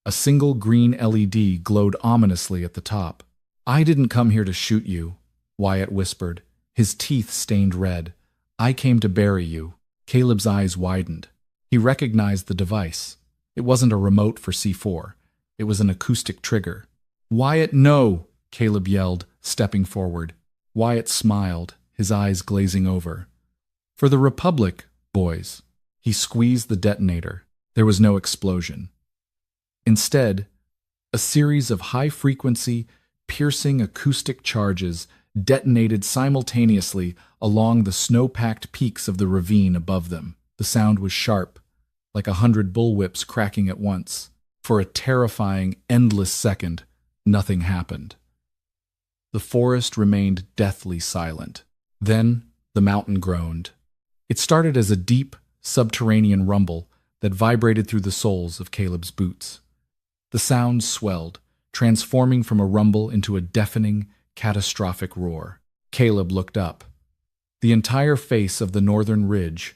A single green LED glowed ominously at the top. "I didn't come here to shoot you," Wyatt whispered, his teeth stained red. "I came to bury you." Caleb's eyes widened. He recognized the device. It wasn't a remote for C4. It was an acoustic trigger. "Wyatt, no!" Caleb yelled, stepping forward. Wyatt smiled, his eyes glazing over. "For the Republic, boys." He squeezed the detonator. There was no explosion. Instead, a series of high-frequency, piercing acoustic charges detonated simultaneously along the snow-packed peaks of the ravine above them. The sound was sharp, like 100 bullwhips cracking at once. For a terrifying, endless second, nothing happened. The forest remained deathly silent. Then the mountain groaned. It started as a deep, subterranean rumble that vibrated through the soles of Caleb's boots. The sound swelled, transforming from a rumble into a deafening, catastrophic roar. Caleb looked up. The entire face of the northern ridge,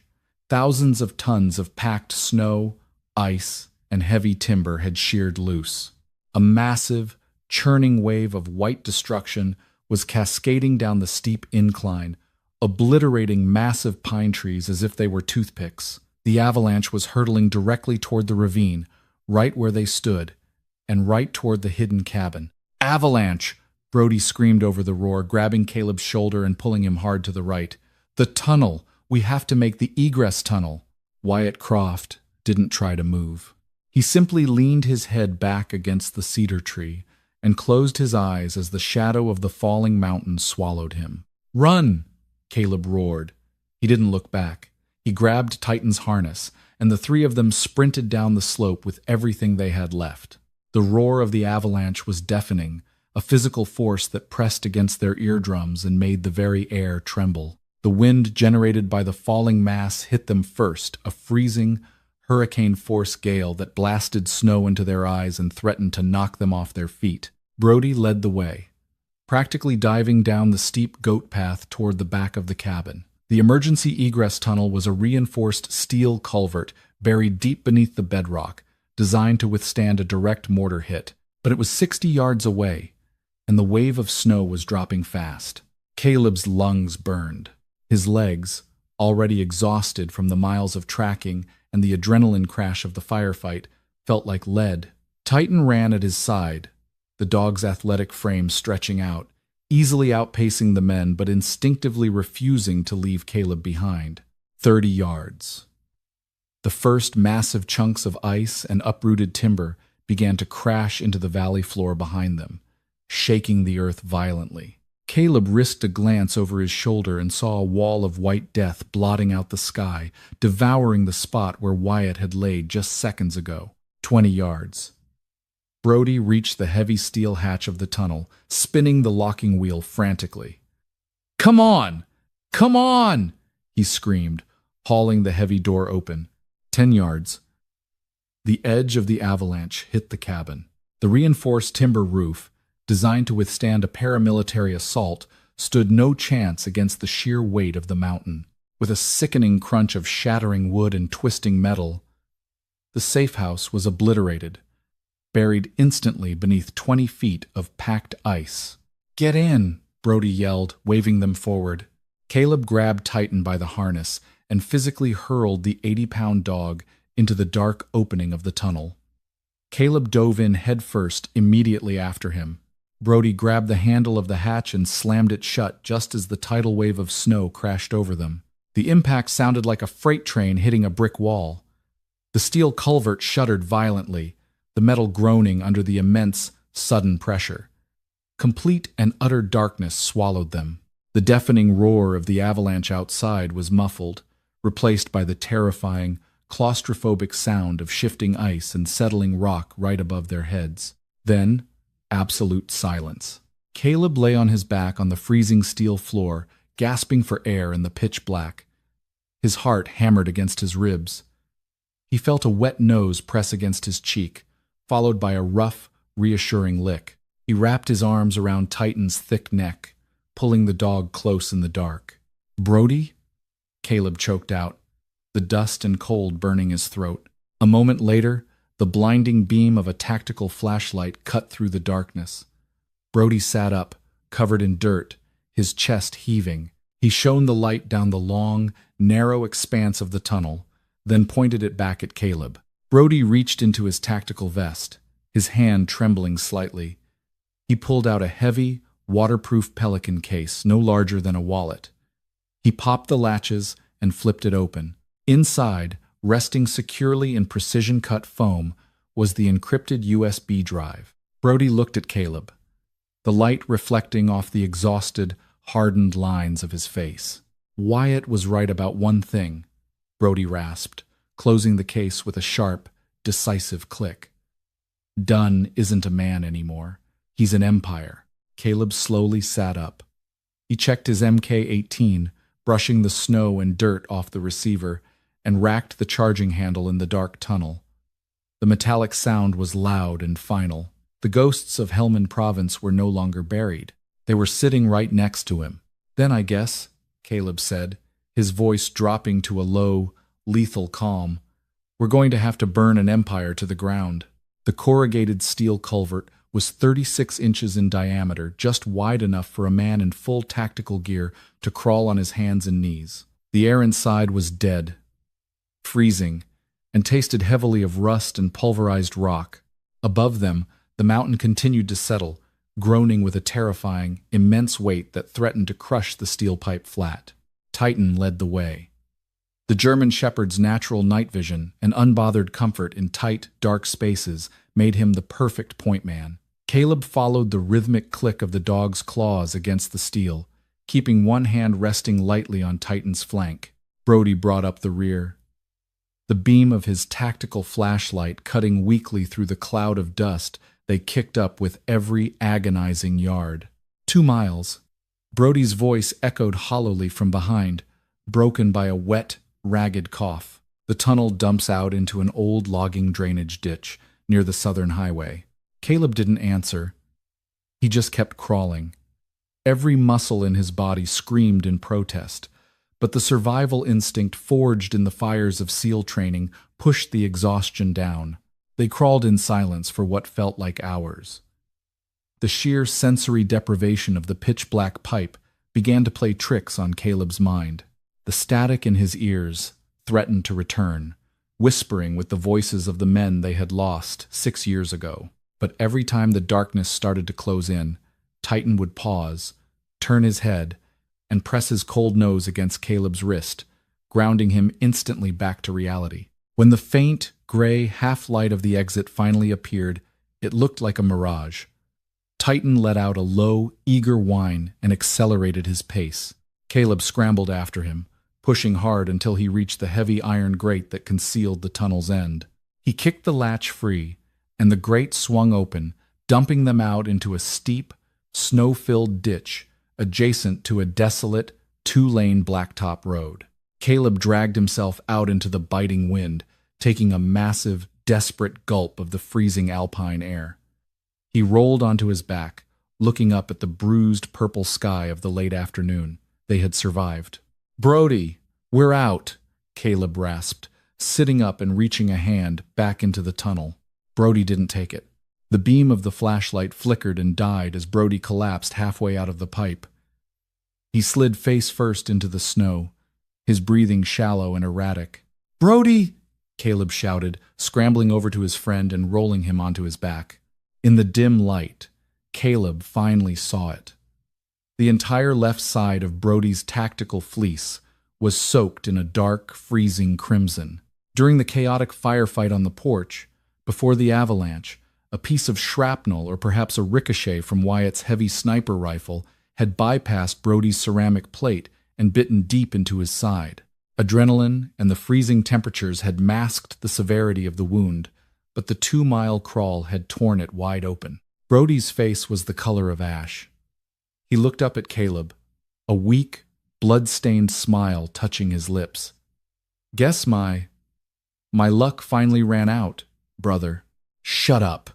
thousands of tons of packed snow, ice, and heavy timber had sheared loose. A massive, churning wave of white destruction was cascading down the steep incline, obliterating massive pine trees as if they were toothpicks. The avalanche was hurtling directly toward the ravine, right where they stood, and right toward the hidden cabin. "Avalanche!" Brody screamed over the roar, grabbing Caleb's shoulder and pulling him hard to the right. "The tunnel! We have to make the egress tunnel!" Wyatt Croft didn't try to move. He simply leaned his head back against the cedar tree and closed his eyes as the shadow of the falling mountain swallowed him. "Run!" Caleb roared. He didn't look back. He grabbed Titan's harness, and the three of them sprinted down the slope with everything they had left. The roar of the avalanche was deafening, a physical force that pressed against their eardrums and made the very air tremble. The wind generated by the falling mass hit them first, a freezing, hurricane-force gale that blasted snow into their eyes and threatened to knock them off their feet. Brody led the way, practically diving down the steep goat path toward the back of the cabin. The emergency egress tunnel was a reinforced steel culvert buried deep beneath the bedrock, designed to withstand a direct mortar hit. But it was 60 yards away, and the wave of snow was dropping fast. Caleb's lungs burned. His legs, already exhausted from the miles of tracking and the adrenaline crash of the firefight, felt like lead. Titan ran at his side, the dog's athletic frame stretching out, easily outpacing the men but instinctively refusing to leave Caleb behind. 30 yards. The first massive chunks of ice and uprooted timber began to crash into the valley floor behind them, shaking the earth violently. Caleb risked a glance over his shoulder and saw a wall of white death blotting out the sky, devouring the spot where Wyatt had laid just seconds ago. 20 yards. Brody reached the heavy steel hatch of the tunnel, spinning the locking wheel frantically. "Come on! Come on!" he screamed, hauling the heavy door open. 10 yards. The edge of the avalanche hit the cabin. The reinforced timber roof, designed to withstand a paramilitary assault, stood no chance against the sheer weight of the mountain. With a sickening crunch of shattering wood and twisting metal, the safe house was obliterated, buried instantly beneath 20 feet of packed ice. "Get in!" Brody yelled, waving them forward. Caleb grabbed Titan by the harness and physically hurled the 80-pound dog into the dark opening of the tunnel. Caleb dove in headfirst immediately after him. Brody grabbed the handle of the hatch and slammed it shut just as the tidal wave of snow crashed over them. The impact sounded like a freight train hitting a brick wall. The steel culvert shuddered violently, the metal groaning under the immense, sudden pressure. Complete and utter darkness swallowed them. The deafening roar of the avalanche outside was muffled, replaced by the terrifying, claustrophobic sound of shifting ice and settling rock right above their heads. Then, absolute silence. Caleb lay on his back on the freezing steel floor, gasping for air in the pitch black. His heart hammered against his ribs. He felt a wet nose press against his cheek, followed by a rough, reassuring lick. He wrapped his arms around Titan's thick neck, pulling the dog close in the dark. "Brody?" Caleb choked out, the dust and cold burning his throat. A moment later, the blinding beam of a tactical flashlight cut through the darkness. Brody sat up, covered in dirt, his chest heaving. He shone the light down the long, narrow expanse of the tunnel, then pointed it back at Caleb. Brody reached into his tactical vest, his hand trembling slightly. He pulled out a heavy, waterproof Pelican case no larger than a wallet. He popped the latches and flipped it open. Inside, resting securely in precision-cut foam, was the encrypted USB drive. Brody looked at Caleb, the light reflecting off the exhausted, hardened lines of his face. "Wyatt was right about one thing," Brody rasped, closing the case with a sharp, decisive click. "Dunn isn't a man anymore. He's an empire." Caleb slowly sat up. He checked his MK-18, brushing the snow and dirt off the receiver, and racked the charging handle in the dark tunnel. The metallic sound was loud and final. The ghosts of Helmand Province were no longer buried. They were sitting right next to him. "Then I guess," Caleb said, his voice dropping to a low, lethal calm, "we're going to have to burn an empire to the ground." The corrugated steel culvert was 36 inches in diameter, just wide enough for a man in full tactical gear to crawl on his hands and knees. The air inside was dead. freezing, and tasted heavily of rust and pulverized rock. Above them, the mountain continued to settle, groaning with a terrifying, immense weight that threatened to crush the steel pipe flat. Titan led the way. The German shepherd's natural night vision and unbothered comfort in tight, dark spaces made him the perfect point man. Caleb followed the rhythmic click of the dog's claws against the steel, keeping one hand resting lightly on Titan's flank. Brody brought up the rear, the beam of his tactical flashlight cutting weakly through the cloud of dust they kicked up with every agonizing yard. 2 miles. Brody's voice echoed hollowly from behind, broken by a wet, ragged cough. The tunnel dumps out into an old logging drainage ditch near the southern highway. Caleb didn't answer. He just kept crawling. Every muscle in his body screamed in protest, but the survival instinct forged in the fires of SEAL training pushed the exhaustion down. They crawled in silence for what felt like hours. The sheer sensory deprivation of the pitch-black pipe began to play tricks on Caleb's mind. The static in his ears threatened to return, whispering with the voices of the men they had lost 6 years ago. But every time the darkness started to close in, Titan would pause, turn his head, and press his cold nose against Caleb's wrist, grounding him instantly back to reality. When the faint, gray half-light of the exit finally appeared, it looked like a mirage. Titan let out a low, eager whine and accelerated his pace. Caleb scrambled after him, pushing hard until he reached the heavy iron grate that concealed the tunnel's end. He kicked the latch free, and the grate swung open, dumping them out into a steep, snow-filled ditch adjacent to a desolate, 2-lane blacktop road. Caleb dragged himself out into the biting wind, taking a massive, desperate gulp of the freezing alpine air. He rolled onto his back, looking up at the bruised purple sky of the late afternoon. They had survived. "Brody, we're out," Caleb rasped, sitting up and reaching a hand back into the tunnel. Brody didn't take it. The beam of the flashlight flickered and died as Brody collapsed halfway out of the pipe. He slid face first into the snow, his breathing shallow and erratic. "Brody!" Caleb shouted, scrambling over to his friend and rolling him onto his back. In the dim light, Caleb finally saw it. The entire left side of Brody's tactical fleece was soaked in a dark, freezing crimson. During the chaotic firefight on the porch, before the avalanche, a piece of shrapnel or perhaps a ricochet from Wyatt's heavy sniper rifle had bypassed Brody's ceramic plate and bitten deep into his side. Adrenaline and the freezing temperatures had masked the severity of the wound, but the 2-mile crawl had torn it wide open. Brody's face was the color of ash. He looked up at Caleb, a weak, blood-stained smile touching his lips. "Guess my luck finally ran out, brother." "Shut up,"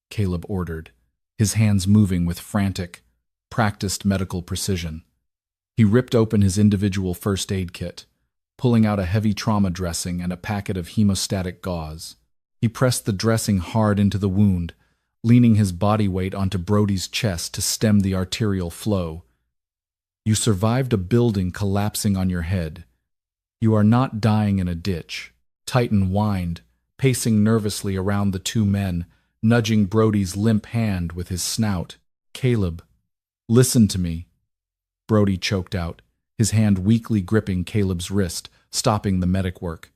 Caleb ordered, his hands moving with frantic, practiced medical precision. He ripped open his individual first aid kit, pulling out a heavy trauma dressing and a packet of hemostatic gauze. He pressed the dressing hard into the wound, leaning his body weight onto Brody's chest to stem the arterial flow. "You survived a building collapsing on your head. You are not dying in a ditch." Titan whined, pacing nervously around the 2 men, nudging Brody's limp hand with his snout. "Caleb, listen to me," Brody choked out, his hand weakly gripping Caleb's wrist, stopping the medic work.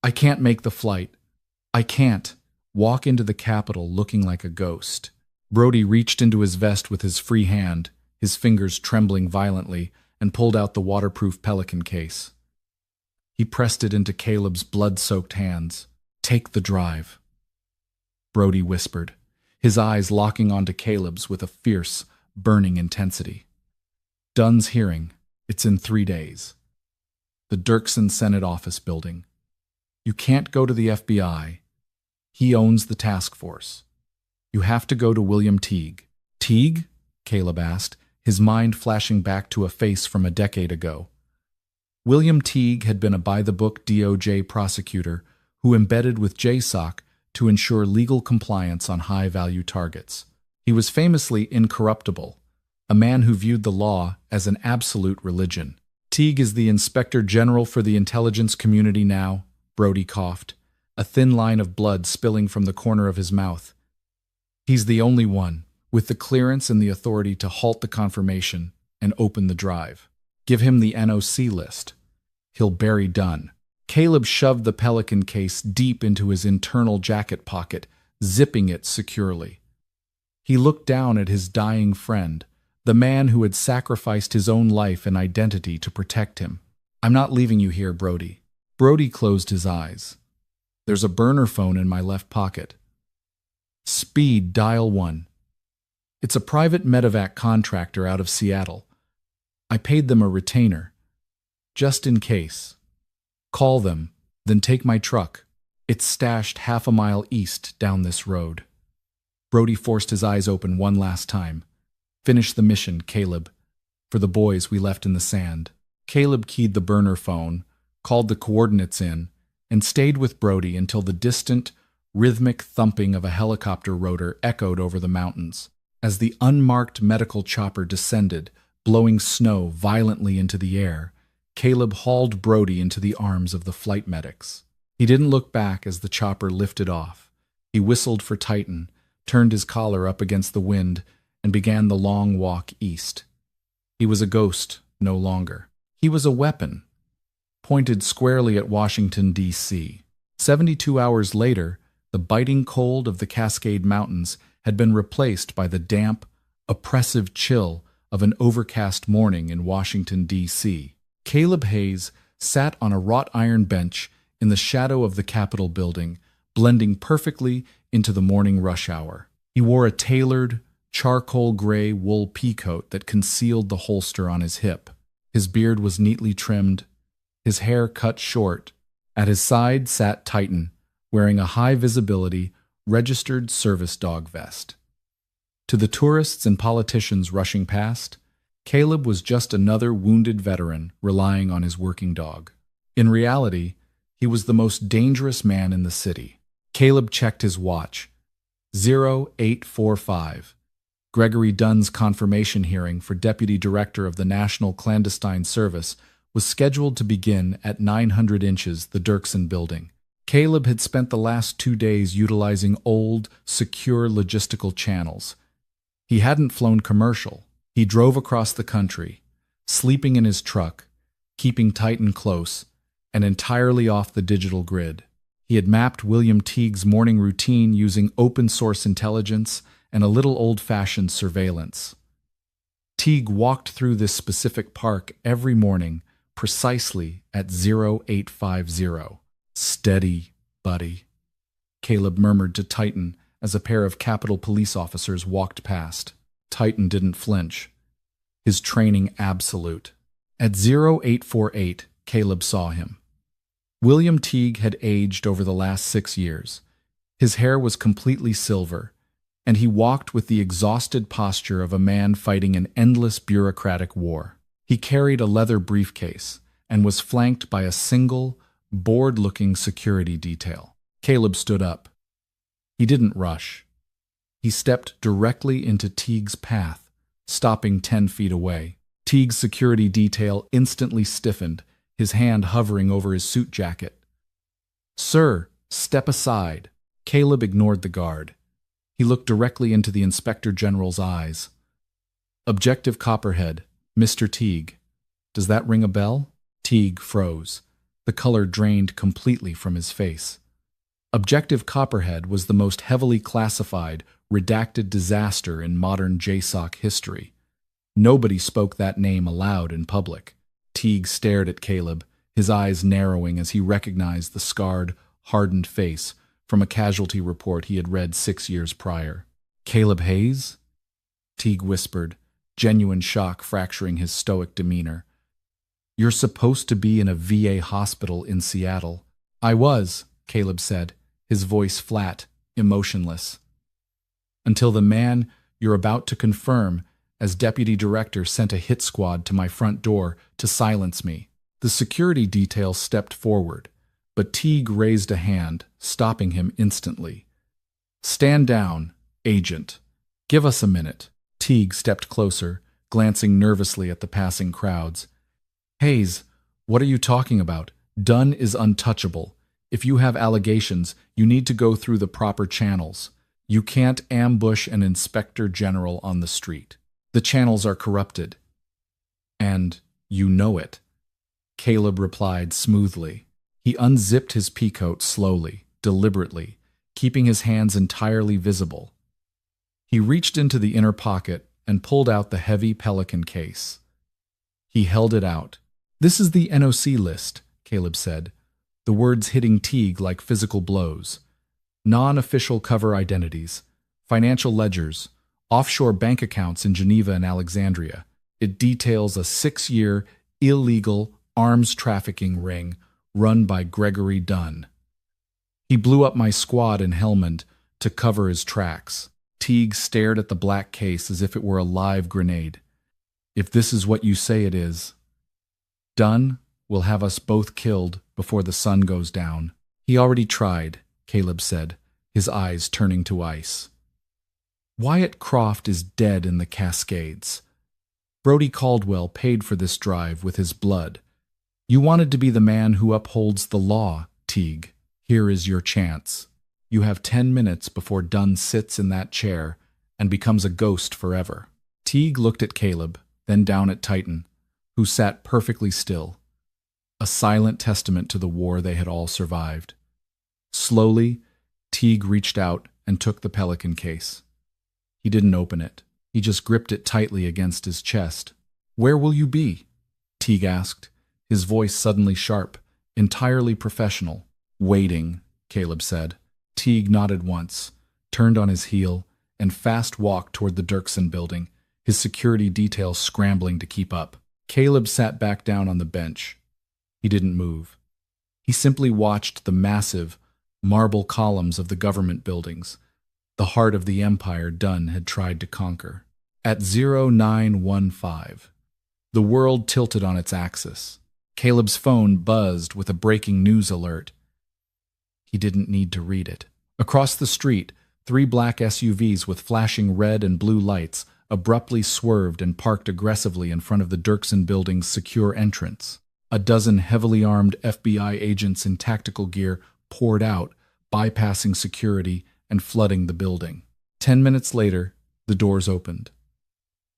"I can't make the flight. I can't walk into the Capitol looking like a ghost." Brody reached into his vest with his free hand, his fingers trembling violently, and pulled out the waterproof Pelican case. He pressed it into Caleb's blood-soaked hands. "Take the drive," Brody whispered, his eyes locking onto Caleb's with a fierce, burning intensity. "Dunn's hearing. It's in 3 days. The Dirksen Senate office building. You can't go to the FBI. He owns the task force. You have to go to William Teague." "Teague?" Caleb asked, his mind flashing back to a face from a decade ago. William Teague had been a by-the-book DOJ prosecutor who embedded with JSOC to ensure legal compliance on high-value targets. He was famously incorruptible, a man who viewed the law as an absolute religion. "Teague is the Inspector General for the intelligence community now," Brody coughed, a thin line of blood spilling from the corner of his mouth. He's the only one, with the clearance and the authority to halt the confirmation and open the drive. Give him the NOC list. He'll bury Dunn. Caleb shoved the Pelican case deep into his internal jacket pocket, zipping it securely. He looked down at his dying friend, the man who had sacrificed his own life and identity to protect him. I'm not leaving you here, Brody. Brody closed his eyes. There's a burner phone in my left pocket. Speed, dial 1. It's a private medevac contractor out of Seattle. I paid them a retainer, just in case. Call them, then take my truck. It's stashed half a mile east down this road. Brody forced his eyes open one last time. Finish the mission, Caleb. For the boys we left in the sand. Caleb keyed the burner phone, called the coordinates in, and stayed with Brody until the distant, rhythmic thumping of a helicopter rotor echoed over the mountains. As the unmarked medical chopper descended, blowing snow violently into the air, Caleb hauled Brody into the arms of the flight medics. He didn't look back as the chopper lifted off. He whistled for Titan, turned his collar up against the wind, and began the long walk east. He was a ghost no longer. He was a weapon, pointed squarely at Washington, D.C. 72 hours later, the biting cold of the Cascade Mountains had been replaced by the damp, oppressive chill of an overcast morning in Washington, D.C. Caleb Hayes sat on a wrought iron bench in the shadow of the Capitol building, blending perfectly into the morning rush hour. He wore a tailored, charcoal gray wool peacoat that concealed the holster on his hip. His beard was neatly trimmed, his hair cut short. At his side sat Titan, wearing a high-visibility, registered service dog vest. To the tourists and politicians rushing past, Caleb was just another wounded veteran relying on his working dog. In reality, he was the most dangerous man in the city. Caleb checked his watch. 0845. Gregory Dunn's confirmation hearing for Deputy Director of the National Clandestine Service was scheduled to begin at 900 Inches, the Dirksen Building. Caleb had spent the last 2 days utilizing old, secure logistical channels. He hadn't flown commercial. He drove across the country, sleeping in his truck, keeping Titan close, and entirely off the digital grid. He had mapped William Teague's morning routine using open-source intelligence and a little old-fashioned surveillance. Teague walked through this specific park every morning precisely at 0850. Steady, buddy, Caleb murmured to Titan as a pair of Capitol police officers walked past. Titan didn't flinch, his training absolute. At 0848, Caleb saw him. William Teague had aged over the last 6 years. His hair was completely silver, and he walked with the exhausted posture of a man fighting an endless bureaucratic war. He carried a leather briefcase and was flanked by a single, bored-looking security detail. Caleb stood up. He didn't rush. He stepped directly into Teague's path, stopping 10 feet away. Teague's security detail instantly stiffened, his hand hovering over his suit jacket. "Sir, step aside." Caleb ignored the guard. He looked directly into the Inspector General's eyes. "Objective Copperhead, Mr. Teague. Does that ring a bell?" Teague froze. The color drained completely from his face. Objective Copperhead was the most heavily classified, redacted disaster in modern JSOC history. Nobody spoke that name aloud in public. Teague stared at Caleb, his eyes narrowing as he recognized the scarred, hardened face from a casualty report he had read 6 years prior. "Caleb Hayes?" Teague whispered, genuine shock fracturing his stoic demeanor. "You're supposed to be in a VA hospital in Seattle." "I was," Caleb said, his voice flat, emotionless. "Until the man you're about to confirm as deputy director sent a hit squad to my front door to silence me." The security detail stepped forward, but Teague raised a hand, stopping him instantly. "Stand down, agent. Give us a minute." Teague stepped closer, glancing nervously at the passing crowds. "Hayes, what are you talking about? Dunn is untouchable. If you have allegations, you need to go through the proper channels. You can't ambush an inspector general on the street. The channels are corrupted. And you know it. Caleb replied smoothly. He unzipped his peacoat slowly, deliberately, keeping his hands entirely visible. He reached into the inner pocket and pulled out the heavy Pelican case. He held it out. "This is the NOC list," Caleb said, the words hitting Teague like physical blows. "Non-official cover identities, financial ledgers, offshore bank accounts in Geneva and Alexandria. It details a 6-year illegal arms trafficking ring run by Gregory Dunn. He blew up my squad in Helmand to cover his tracks." Teague stared at the black case as if it were a live grenade. "If this is what you say it is, Dunn will have us both killed before the sun goes down." "He already tried," Caleb said, his eyes turning to ice. "Wyatt Croft is dead in the Cascades. Brody Caldwell paid for this drive with his blood. You wanted to be the man who upholds the law, Teague. Here is your chance. You have 10 minutes before Dunn sits in that chair and becomes a ghost forever." Teague looked at Caleb, then down at Titan, who sat perfectly still, a silent testament to the war they had all survived. Slowly, Teague reached out and took the Pelican case. He didn't open it. He just gripped it tightly against his chest. "Where will you be?" Teague asked, his voice suddenly sharp, entirely professional. "Waiting," Caleb said. Teague nodded once, turned on his heel, and fast-walked toward the Dirksen building, his security detail scrambling to keep up. Caleb sat back down on the bench. He didn't move. He simply watched the massive, marble columns of the government buildings, the heart of the empire Dunn had tried to conquer. At 0915, the world tilted on its axis. Caleb's phone buzzed with a breaking news alert. He didn't need to read it. Across the street, 3 black SUVs with flashing red and blue lights abruptly swerved and parked aggressively in front of the Dirksen building's secure entrance. A dozen heavily armed FBI agents in tactical gear poured out, bypassing security and flooding the building. 10 minutes later, the doors opened.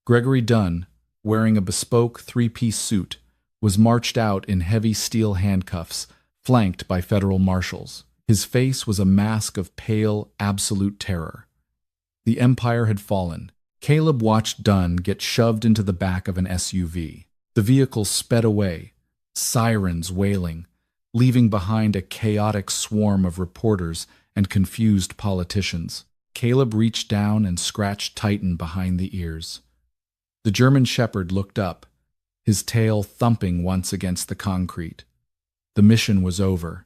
Gregory Dunn, wearing a bespoke 3-piece suit, was marched out in heavy steel handcuffs, flanked by federal marshals. His face was a mask of pale, absolute terror. The empire had fallen. Caleb watched Dunn get shoved into the back of an SUV. The vehicle sped away, sirens wailing, leaving behind a chaotic swarm of reporters and confused politicians. Caleb reached down and scratched Titan behind the ears. The German shepherd looked up, his tail thumping once against the concrete. The mission was over.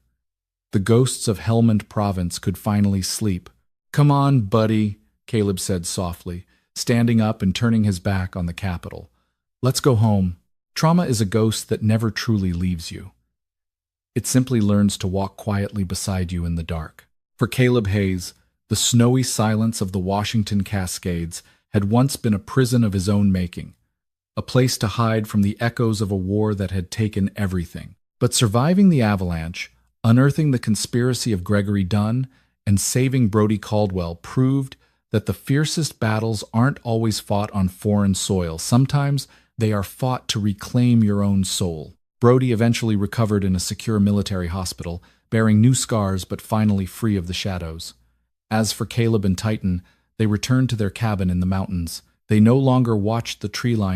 The ghosts of Helmand Province could finally sleep. "Come on, buddy," Caleb said softly, standing up and turning his back on the capital. "Let's go home. Trauma is a ghost that never truly leaves you. It simply learns to walk quietly beside you in the dark." For Caleb Hayes, the snowy silence of the Washington Cascades had once been a prison of his own making, a place to hide from the echoes of a war that had taken everything. But surviving the avalanche, unearthing the conspiracy of Gregory Dunn, and saving Brody Caldwell proved that the fiercest battles aren't always fought on foreign soil. Sometimes they are fought to reclaim your own soul. Brody eventually recovered in a secure military hospital, bearing new scars but finally free of the shadows. As for Caleb and Titan, they returned to their cabin in the mountains. They no longer watched the tree line